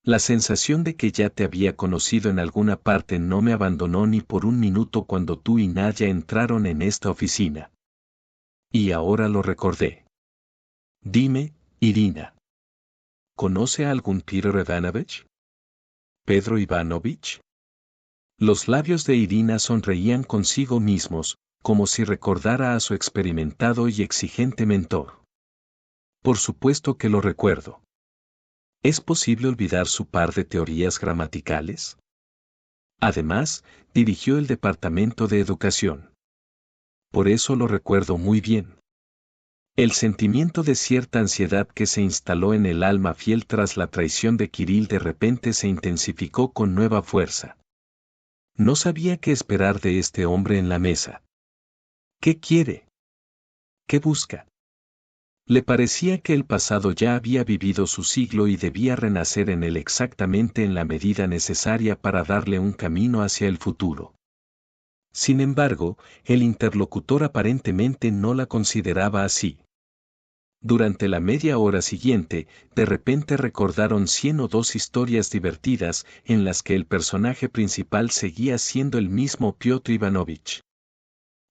La sensación de que ya te había conocido en alguna parte no me abandonó ni por un minuto cuando tú y Nadia entraron en esta oficina. Y ahora lo recordé. Dime, Irina. ¿Conoce a algún Peter Ivanovich? ¿Pedro Ivanovich? Los labios de Irina sonreían consigo mismos, como si recordara a su experimentado y exigente mentor. Por supuesto que lo recuerdo. ¿Es posible olvidar su par de teorías gramaticales? Además, dirigió el departamento de educación. Por eso lo recuerdo muy bien. El sentimiento de cierta ansiedad que se instaló en el alma fiel tras la traición de Kirill de repente se intensificó con nueva fuerza. No sabía qué esperar de este hombre en la mesa. ¿Qué quiere? ¿Qué busca? Le parecía que el pasado ya había vivido su siglo y debía renacer en él exactamente en la medida necesaria para darle un camino hacia el futuro. Sin embargo, el interlocutor aparentemente no la consideraba así. Durante la media hora siguiente, de repente recordaron 102 historias divertidas en las que el personaje principal seguía siendo el mismo Piotr Ivanovich.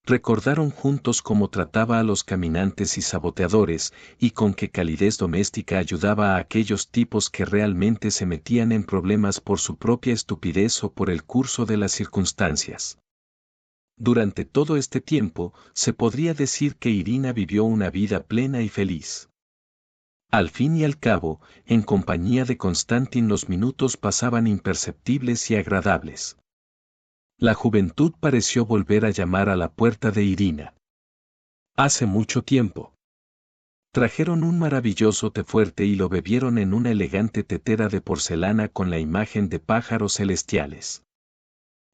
Recordaron juntos cómo trataba a los caminantes y saboteadores, y con qué calidez doméstica ayudaba a aquellos tipos que realmente se metían en problemas por su propia estupidez o por el curso de las circunstancias. Durante todo este tiempo, se podría decir que Irina vivió una vida plena y feliz. Al fin y al cabo, en compañía de Konstantin los minutos pasaban imperceptibles y agradables. La juventud pareció volver a llamar a la puerta de Irina. Hace mucho tiempo. Trajeron un maravilloso té fuerte y lo bebieron en una elegante tetera de porcelana con la imagen de pájaros celestiales.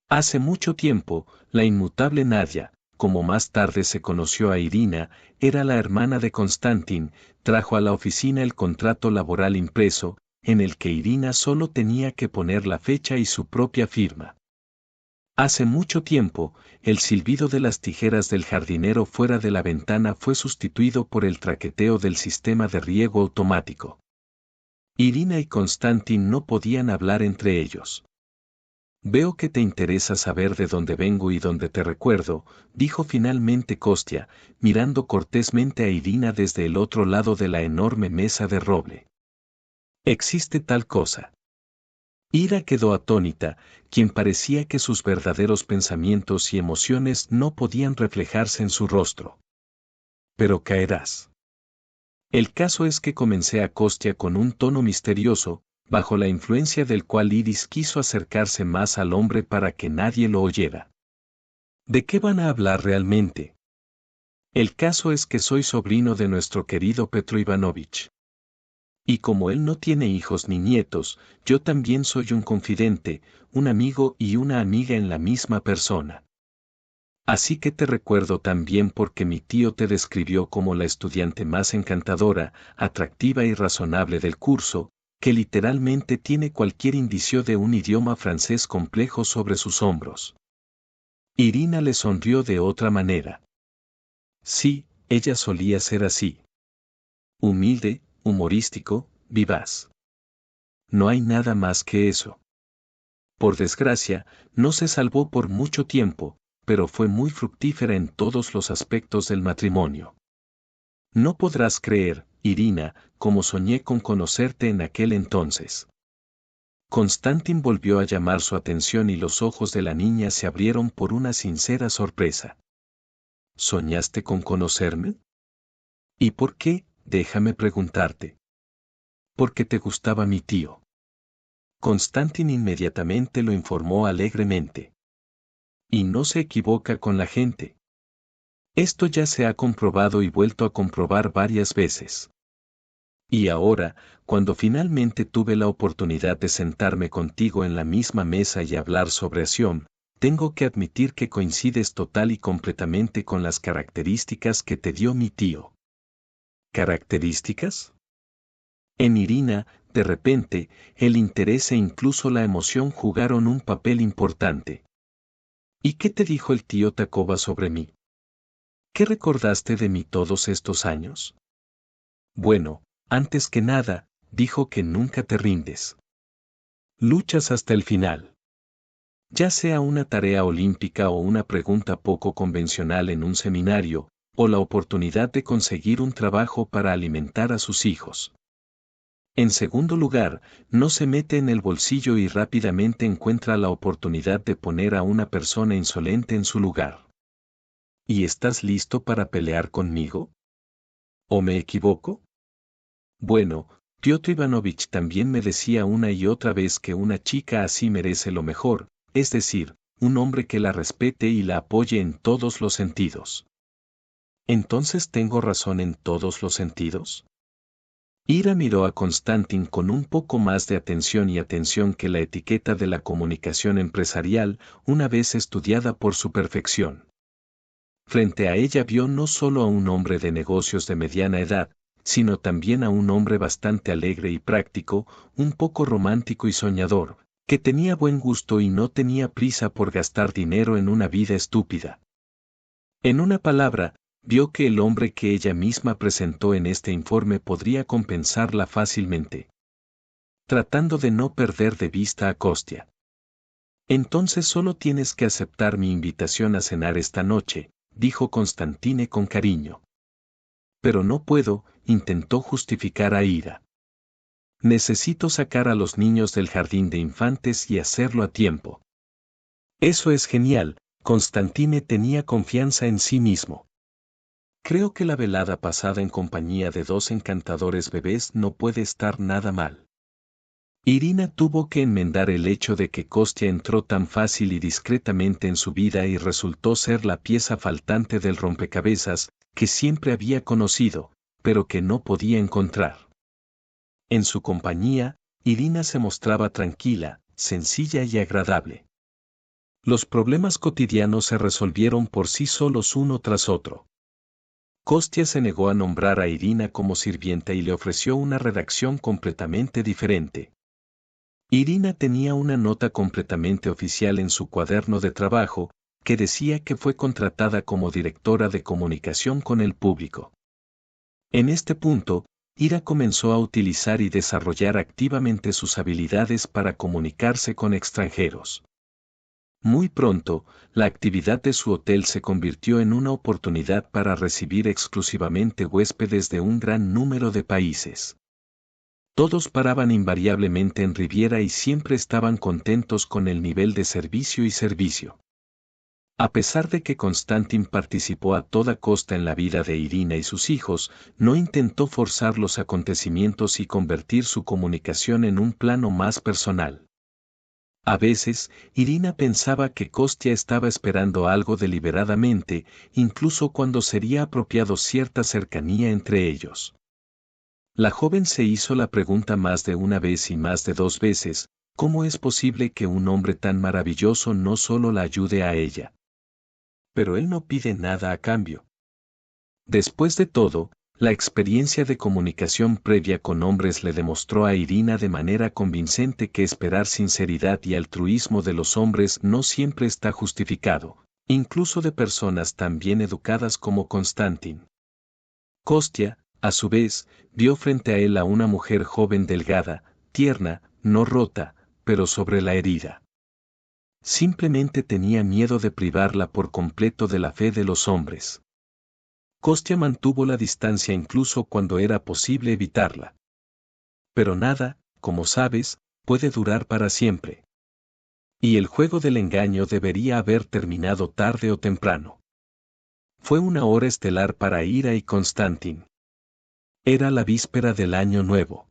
Hace mucho tiempo, la inmutable Nadia, como más tarde se conoció a Irina, era la hermana de Konstantin, trajo a la oficina el contrato laboral impreso, en el que Irina solo tenía que poner la fecha y su propia firma. Hace mucho tiempo, el silbido de las tijeras del jardinero fuera de la ventana fue sustituido por el traqueteo del sistema de riego automático. Irina y Konstantin no podían hablar entre ellos. Veo que te interesa saber de dónde vengo y dónde te recuerdo, dijo finalmente Kostya, mirando cortésmente a Irina desde el otro lado de la enorme mesa de roble. ¿Existe tal cosa? Ira quedó atónita, quien parecía que sus verdaderos pensamientos y emociones no podían reflejarse en su rostro. Pero caerás. El caso es que comencé a Kostya con un tono misterioso, bajo la influencia del cual Iris quiso acercarse más al hombre para que nadie lo oyera. ¿De qué van a hablar realmente? El caso es que soy sobrino de nuestro querido Petro Ivanovich. Y como él no tiene hijos ni nietos, yo también soy un confidente, un amigo y una amiga en la misma persona. Así que te recuerdo también porque mi tío te describió como la estudiante más encantadora, atractiva y razonable del curso, que literalmente tiene cualquier indicio de un idioma francés complejo sobre sus hombros. Irina le sonrió de otra manera. Sí, ella solía ser así. Humilde, humorístico, vivaz. No hay nada más que eso. Por desgracia, no se salvó por mucho tiempo, pero fue muy fructífera en todos los aspectos del matrimonio. No podrás creer, Irina, cómo soñé con conocerte en aquel entonces. Constantin volvió a llamar su atención y los ojos de la niña se abrieron por una sincera sorpresa. ¿Soñaste con conocerme? ¿Y por qué? Déjame preguntarte. Porque te gustaba mi tío. Constantin inmediatamente lo informó alegremente. Y no se equivoca con la gente. Esto ya se ha comprobado y vuelto a comprobar varias veces. Y ahora, cuando finalmente tuve la oportunidad de sentarme contigo en la misma mesa y hablar sobre Asión, tengo que admitir que coincides total y completamente con las características que te dio mi tío. ¿Características? En Irina, de repente, el interés e incluso la emoción jugaron un papel importante. ¿Y qué te dijo el tío Tacoba sobre mí? ¿Qué recordaste de mí todos estos años? Bueno, antes que nada, dijo que nunca te rindes. Luchas hasta el final. Ya sea una tarea olímpica o una pregunta poco convencional en un seminario, o la oportunidad de conseguir un trabajo para alimentar a sus hijos. En segundo lugar, no se mete en el bolsillo y rápidamente encuentra la oportunidad de poner a una persona insolente en su lugar. ¿Y estás listo para pelear conmigo? ¿O me equivoco? Bueno, Piotr Ivanovich también me decía una y otra vez que una chica así merece lo mejor, es decir, un hombre que la respete y la apoye en todos los sentidos. ¿Entonces tengo razón en todos los sentidos? Ira miró a Constantin con un poco más de atención que la etiqueta de la comunicación empresarial, una vez estudiada por su perfección. Frente a ella vio no solo a un hombre de negocios de mediana edad, sino también a un hombre bastante alegre y práctico, un poco romántico y soñador, que tenía buen gusto y no tenía prisa por gastar dinero en una vida estúpida. En una palabra, vio que el hombre que ella misma presentó en este informe podría compensarla fácilmente. Tratando de no perder de vista a Kostya. Entonces solo tienes que aceptar mi invitación a cenar esta noche, dijo Constantine con cariño. Pero no puedo, intentó justificar a Ira. Necesito sacar a los niños del jardín de infantes y hacerlo a tiempo. Eso es genial, Constantine tenía confianza en sí mismo. Creo que la velada pasada en compañía de dos encantadores bebés no puede estar nada mal. Irina tuvo que enmendar el hecho de que Kostya entró tan fácil y discretamente en su vida y resultó ser la pieza faltante del rompecabezas que siempre había conocido, pero que no podía encontrar. En su compañía, Irina se mostraba tranquila, sencilla y agradable. Los problemas cotidianos se resolvieron por sí solos uno tras otro. Kostya se negó a nombrar a Irina como sirvienta y le ofreció una redacción completamente diferente. Irina tenía una nota completamente oficial en su cuaderno de trabajo, que decía que fue contratada como directora de comunicación con el público. En este punto, Ira comenzó a utilizar y desarrollar activamente sus habilidades para comunicarse con extranjeros. Muy pronto, la actividad de su hotel se convirtió en una oportunidad para recibir exclusivamente huéspedes de un gran número de países. Todos paraban invariablemente en Riviera y siempre estaban contentos con el nivel de servicio. A pesar de que Constantin participó a toda costa en la vida de Irina y sus hijos, no intentó forzar los acontecimientos y convertir su comunicación en un plano más personal. A veces, Irina pensaba que Kostya estaba esperando algo deliberadamente, incluso cuando sería apropiado cierta cercanía entre ellos. La joven se hizo la pregunta más de una vez y más de dos veces, ¿cómo es posible que un hombre tan maravilloso no solo la ayude a ella? Pero él no pide nada a cambio. Después de todo, la experiencia de comunicación previa con hombres le demostró a Irina de manera convincente que esperar sinceridad y altruismo de los hombres no siempre está justificado, incluso de personas tan bien educadas como Constantin. Kostya, a su vez, vio frente a él a una mujer joven delgada, tierna, no rota, pero sobre la herida. Simplemente tenía miedo de privarla por completo de la fe de los hombres. Kostya mantuvo la distancia incluso cuando era posible evitarla. Pero nada, como sabes, puede durar para siempre. Y el juego del engaño debería haber terminado tarde o temprano. Fue una hora estelar para Ira y Konstantin. Era la víspera del Año Nuevo.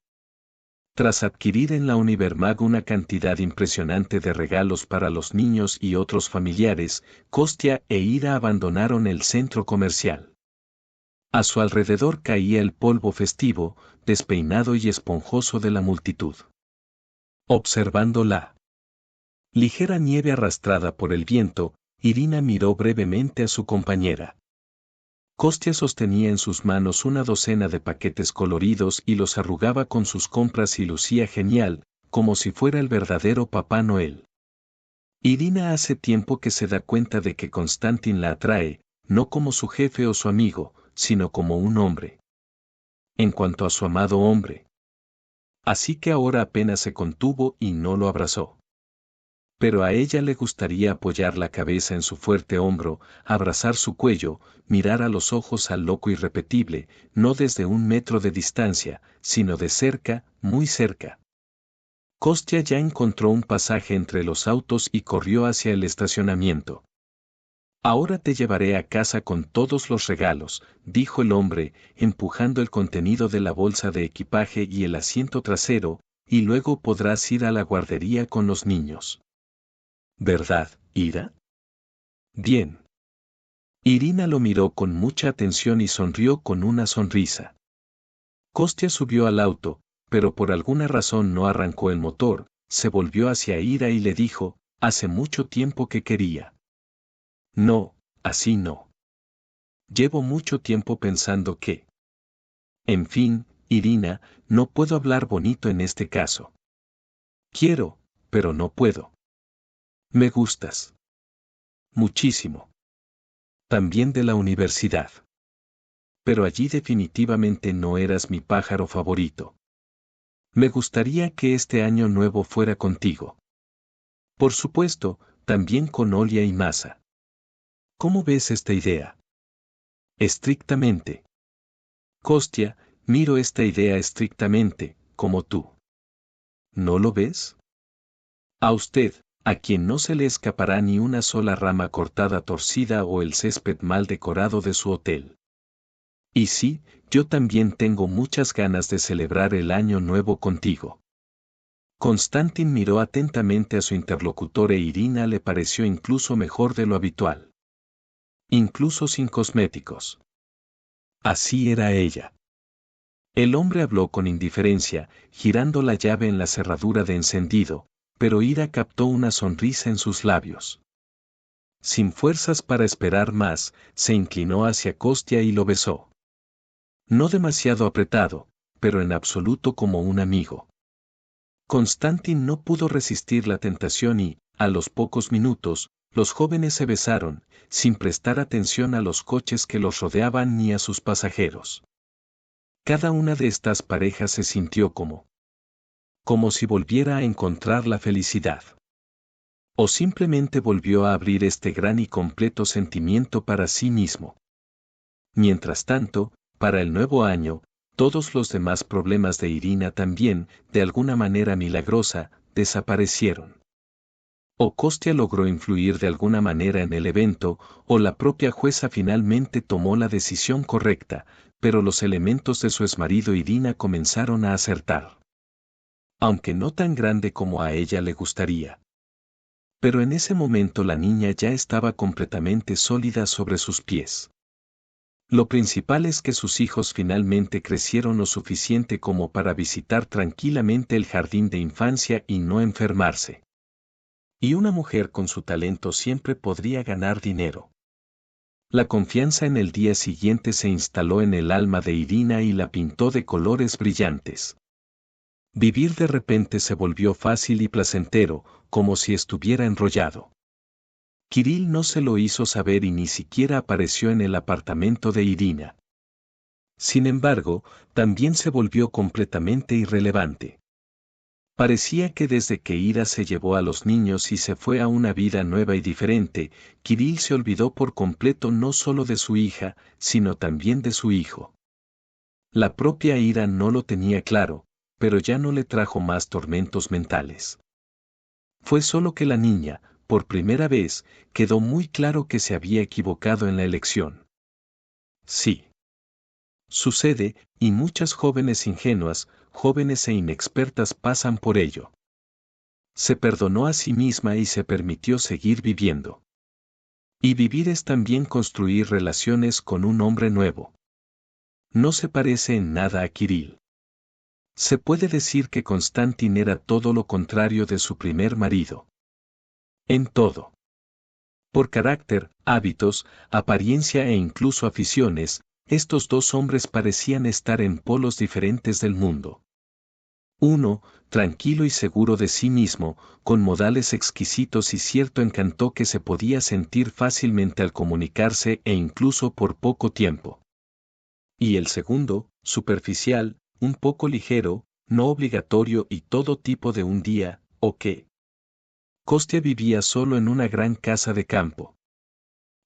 Tras adquirir en la Univermag una cantidad impresionante de regalos para los niños y otros familiares, Kostya e Ira abandonaron el centro comercial. A su alrededor caía el polvo festivo, despeinado y esponjoso de la multitud. Observando la ligera nieve arrastrada por el viento, Irina miró brevemente a su compañera. Kostya sostenía en sus manos una docena de paquetes coloridos y los arrugaba con sus compras y lucía genial, como si fuera el verdadero Papá Noel. Irina hace tiempo que se da cuenta de que Konstantin la atrae, no como su jefe o su amigo, sino como un hombre. En cuanto a su amado hombre. Así que ahora apenas se contuvo y no lo abrazó. Pero a ella le gustaría apoyar la cabeza en su fuerte hombro, abrazar su cuello, mirar a los ojos al loco irrepetible, no desde 1 metro de distancia, sino de cerca, muy cerca. Kostya ya encontró un pasaje entre los autos y corrió hacia el estacionamiento. Ahora te llevaré a casa con todos los regalos, dijo el hombre, empujando el contenido de la bolsa de equipaje y el asiento trasero, y luego podrás ir a la guardería con los niños. ¿Verdad, Ira? Bien. Irina lo miró con mucha atención y sonrió con una sonrisa. Kostya subió al auto, pero por alguna razón no arrancó el motor, se volvió hacia Ira y le dijo, hace mucho tiempo que quería. No, así no. Llevo mucho tiempo pensando que... En fin, Irina, no puedo hablar bonito en este caso. Quiero, pero no puedo. Me gustas. Muchísimo. También de la universidad. Pero allí definitivamente no eras mi pájaro favorito. Me gustaría que este año nuevo fuera contigo. Por supuesto, también con Olia y Masa. ¿Cómo ves esta idea? Estrictamente. Kostya, miro esta idea estrictamente, como tú. ¿No lo ves? A usted, a quien no se le escapará ni una sola rama cortada torcida o el césped mal decorado de su hotel. Y sí, yo también tengo muchas ganas de celebrar el año nuevo contigo. Konstantin miró atentamente a su interlocutor e Irina le pareció incluso mejor de lo habitual. Incluso sin cosméticos. Así era ella. El hombre habló con indiferencia, girando la llave en la cerradura de encendido, pero Ira captó una sonrisa en sus labios. Sin fuerzas para esperar más, se inclinó hacia Kostya y lo besó. No demasiado apretado, pero en absoluto como un amigo. Konstantin no pudo resistir la tentación y, a los pocos minutos, los jóvenes se besaron, sin prestar atención a los coches que los rodeaban ni a sus pasajeros. Cada una de estas parejas se sintió como si volviera a encontrar la felicidad. O simplemente volvió a abrir este gran y completo sentimiento para sí mismo. Mientras tanto, para el nuevo año, todos los demás problemas de Irina también, de alguna manera milagrosa, desaparecieron. O Kostya logró influir de alguna manera en el evento, o la propia jueza finalmente tomó la decisión correcta, pero los elementos de su exmarido Irina comenzaron a acertar. Aunque no tan grande como a ella le gustaría. Pero en ese momento la niña ya estaba completamente sólida sobre sus pies. Lo principal es que sus hijos finalmente crecieron lo suficiente como para visitar tranquilamente el jardín de infancia y no enfermarse. Y una mujer con su talento siempre podría ganar dinero. La confianza en el día siguiente se instaló en el alma de Irina y la pintó de colores brillantes. Vivir de repente se volvió fácil y placentero, como si estuviera enrollado. Kirill no se lo hizo saber y ni siquiera apareció en el apartamento de Irina. Sin embargo, también se volvió completamente irrelevante. Parecía que desde que Ira se llevó a los niños y se fue a una vida nueva y diferente, Kirill se olvidó por completo no solo de su hija, sino también de su hijo. La propia Ira no lo tenía claro, pero ya no le trajo más tormentos mentales. Fue solo que la niña, por primera vez, quedó muy claro que se había equivocado en la elección. Sí. Sucede, y muchas jóvenes ingenuas, jóvenes e inexpertas pasan por ello. Se perdonó a sí misma y se permitió seguir viviendo. Y vivir es también construir relaciones con un hombre nuevo. No se parece en nada a Kirill. Se puede decir que Konstantin era todo lo contrario de su primer marido. En todo. Por carácter, hábitos, apariencia e incluso aficiones, estos dos hombres parecían estar en polos diferentes del mundo. Uno, tranquilo y seguro de sí mismo, con modales exquisitos y cierto encanto que se podía sentir fácilmente al comunicarse e incluso por poco tiempo. Y el segundo, superficial, un poco ligero, no obligatorio y todo tipo de un día, ¿o qué? Kostya vivía solo en una gran casa de campo.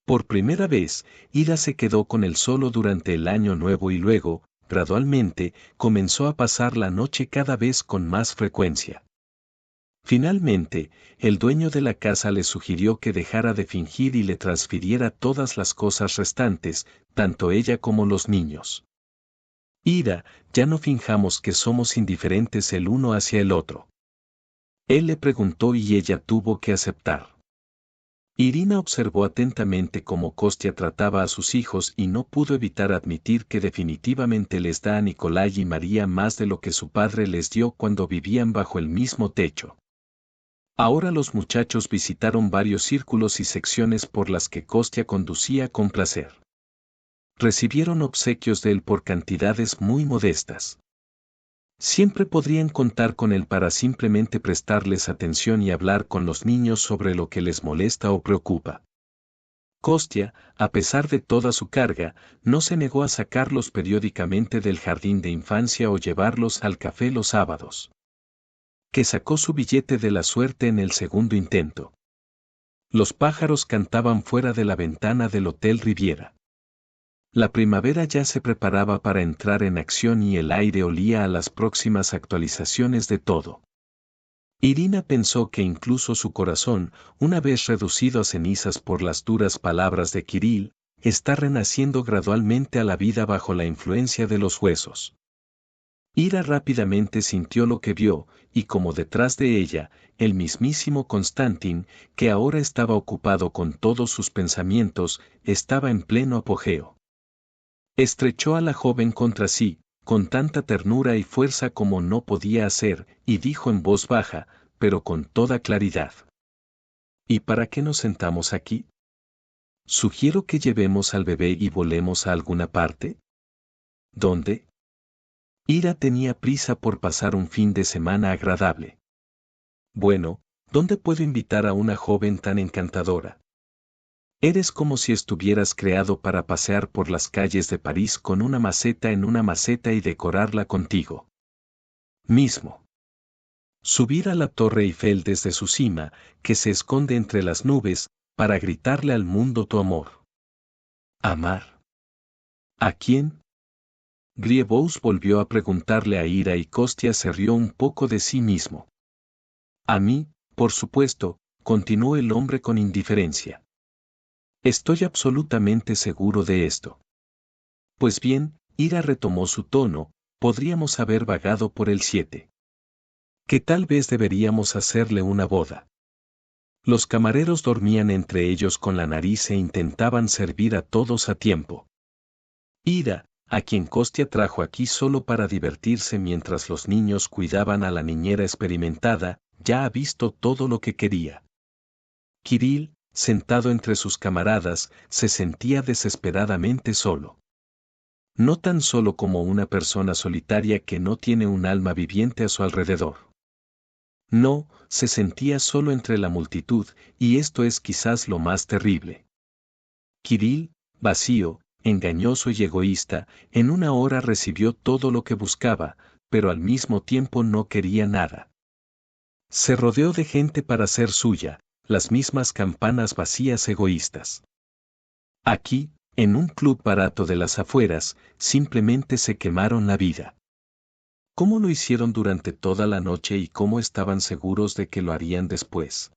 Por primera vez, Ira se quedó con él solo durante el año nuevo y luego, gradualmente, comenzó a pasar la noche cada vez con más frecuencia. Finalmente, el dueño de la casa le sugirió que dejara de fingir y le transfiriera todas las cosas restantes, tanto ella como los niños. Ira, ya no finjamos que somos indiferentes el uno hacia el otro. Él le preguntó y ella tuvo que aceptar. Irina observó atentamente cómo Kostya trataba a sus hijos y no pudo evitar admitir que definitivamente les da a Nikolai y María más de lo que su padre les dio cuando vivían bajo el mismo techo. Ahora los muchachos visitaron varios círculos y secciones por las que Kostya conducía con placer. Recibieron obsequios de él por cantidades muy modestas. Siempre podrían contar con él para simplemente prestarles atención y hablar con los niños sobre lo que les molesta o preocupa. Kostya, a pesar de toda su carga, no se negó a sacarlos periódicamente del jardín de infancia o llevarlos al café los sábados. Que sacó su billete de la suerte en el segundo intento. Los pájaros cantaban fuera de la ventana del Hotel Riviera. La primavera ya se preparaba para entrar en acción y el aire olía a las próximas actualizaciones de todo. Irina pensó que incluso su corazón, una vez reducido a cenizas por las duras palabras de Kirill, está renaciendo gradualmente a la vida bajo la influencia de los huesos. Ira rápidamente sintió lo que vio, y como detrás de ella, el mismísimo Konstantin, que ahora estaba ocupado con todos sus pensamientos, estaba en pleno apogeo. Estrechó a la joven contra sí, con tanta ternura y fuerza como no podía hacer, y dijo en voz baja, pero con toda claridad. ¿Y para qué nos sentamos aquí? Sugiero que llevemos al bebé y volemos a alguna parte. ¿Dónde? Ira tenía prisa por pasar un fin de semana agradable. Bueno, ¿dónde puedo invitar a una joven tan encantadora? Eres como si estuvieras creado para pasear por las calles de París con una maceta en una maceta y decorarla contigo. Mismo. Subir a la Torre Eiffel desde su cima, que se esconde entre las nubes, para gritarle al mundo tu amor. ¿Amar? ¿A quién? Grievous volvió a preguntarle a Ira y Kostya se rió un poco de sí mismo. A mí, por supuesto, continuó el hombre con indiferencia. Estoy absolutamente seguro de esto. Pues bien, Ira retomó su tono, podríamos haber vagado por el 7. Que tal vez deberíamos hacerle una boda. Los camareros dormían entre ellos con la nariz e intentaban servir a todos a tiempo. Ira, a quien Kostya trajo aquí solo para divertirse mientras los niños cuidaban a la niñera experimentada, ya ha visto todo lo que quería. Kirill, sentado entre sus camaradas, se sentía desesperadamente solo. No tan solo como una persona solitaria que no tiene un alma viviente a su alrededor. No, se sentía solo entre la multitud, y esto es quizás lo más terrible. Kirill, vacío, engañoso y egoísta, en una hora recibió todo lo que buscaba, pero al mismo tiempo no quería nada. Se rodeó de gente para ser suya, las mismas campanas vacías egoístas. Aquí, en un club barato de las afueras, simplemente se quemaron la vida. ¿Cómo lo hicieron durante toda la noche y cómo estaban seguros de que lo harían después?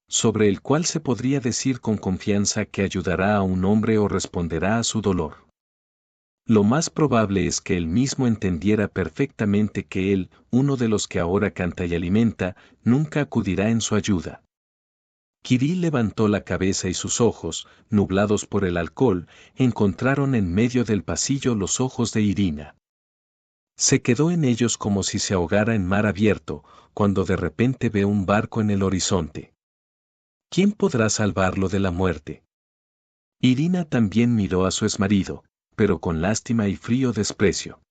Sobre el cual se podría decir con confianza que ayudará a un hombre o responderá a su dolor. Lo más probable es que él mismo entendiera perfectamente que él, uno de los que ahora canta y alimenta, nunca acudirá en su ayuda. Kirill levantó la cabeza y sus ojos, nublados por el alcohol, encontraron en medio del pasillo los ojos de Irina. Se quedó en ellos como si se ahogara en mar abierto, cuando de repente ve un barco en el horizonte. ¿Quién podrá salvarlo de la muerte? Irina también miró a su exmarido, pero con lástima y frío desprecio.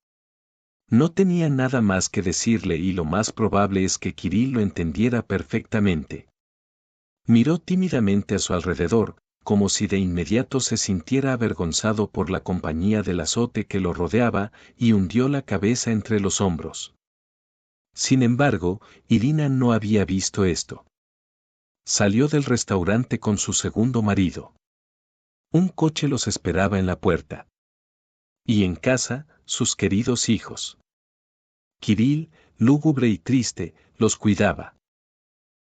No tenía nada más que decirle y lo más probable es que Kirill lo entendiera perfectamente. Miró tímidamente a su alrededor, como si de inmediato se sintiera avergonzado por la compañía del azote que lo rodeaba, y hundió la cabeza entre los hombros. Sin embargo, Irina no había visto esto. Salió del restaurante con su segundo marido. Un coche los esperaba en la puerta. Y en casa, sus queridos hijos. Kirill, lúgubre y triste, los cuidaba.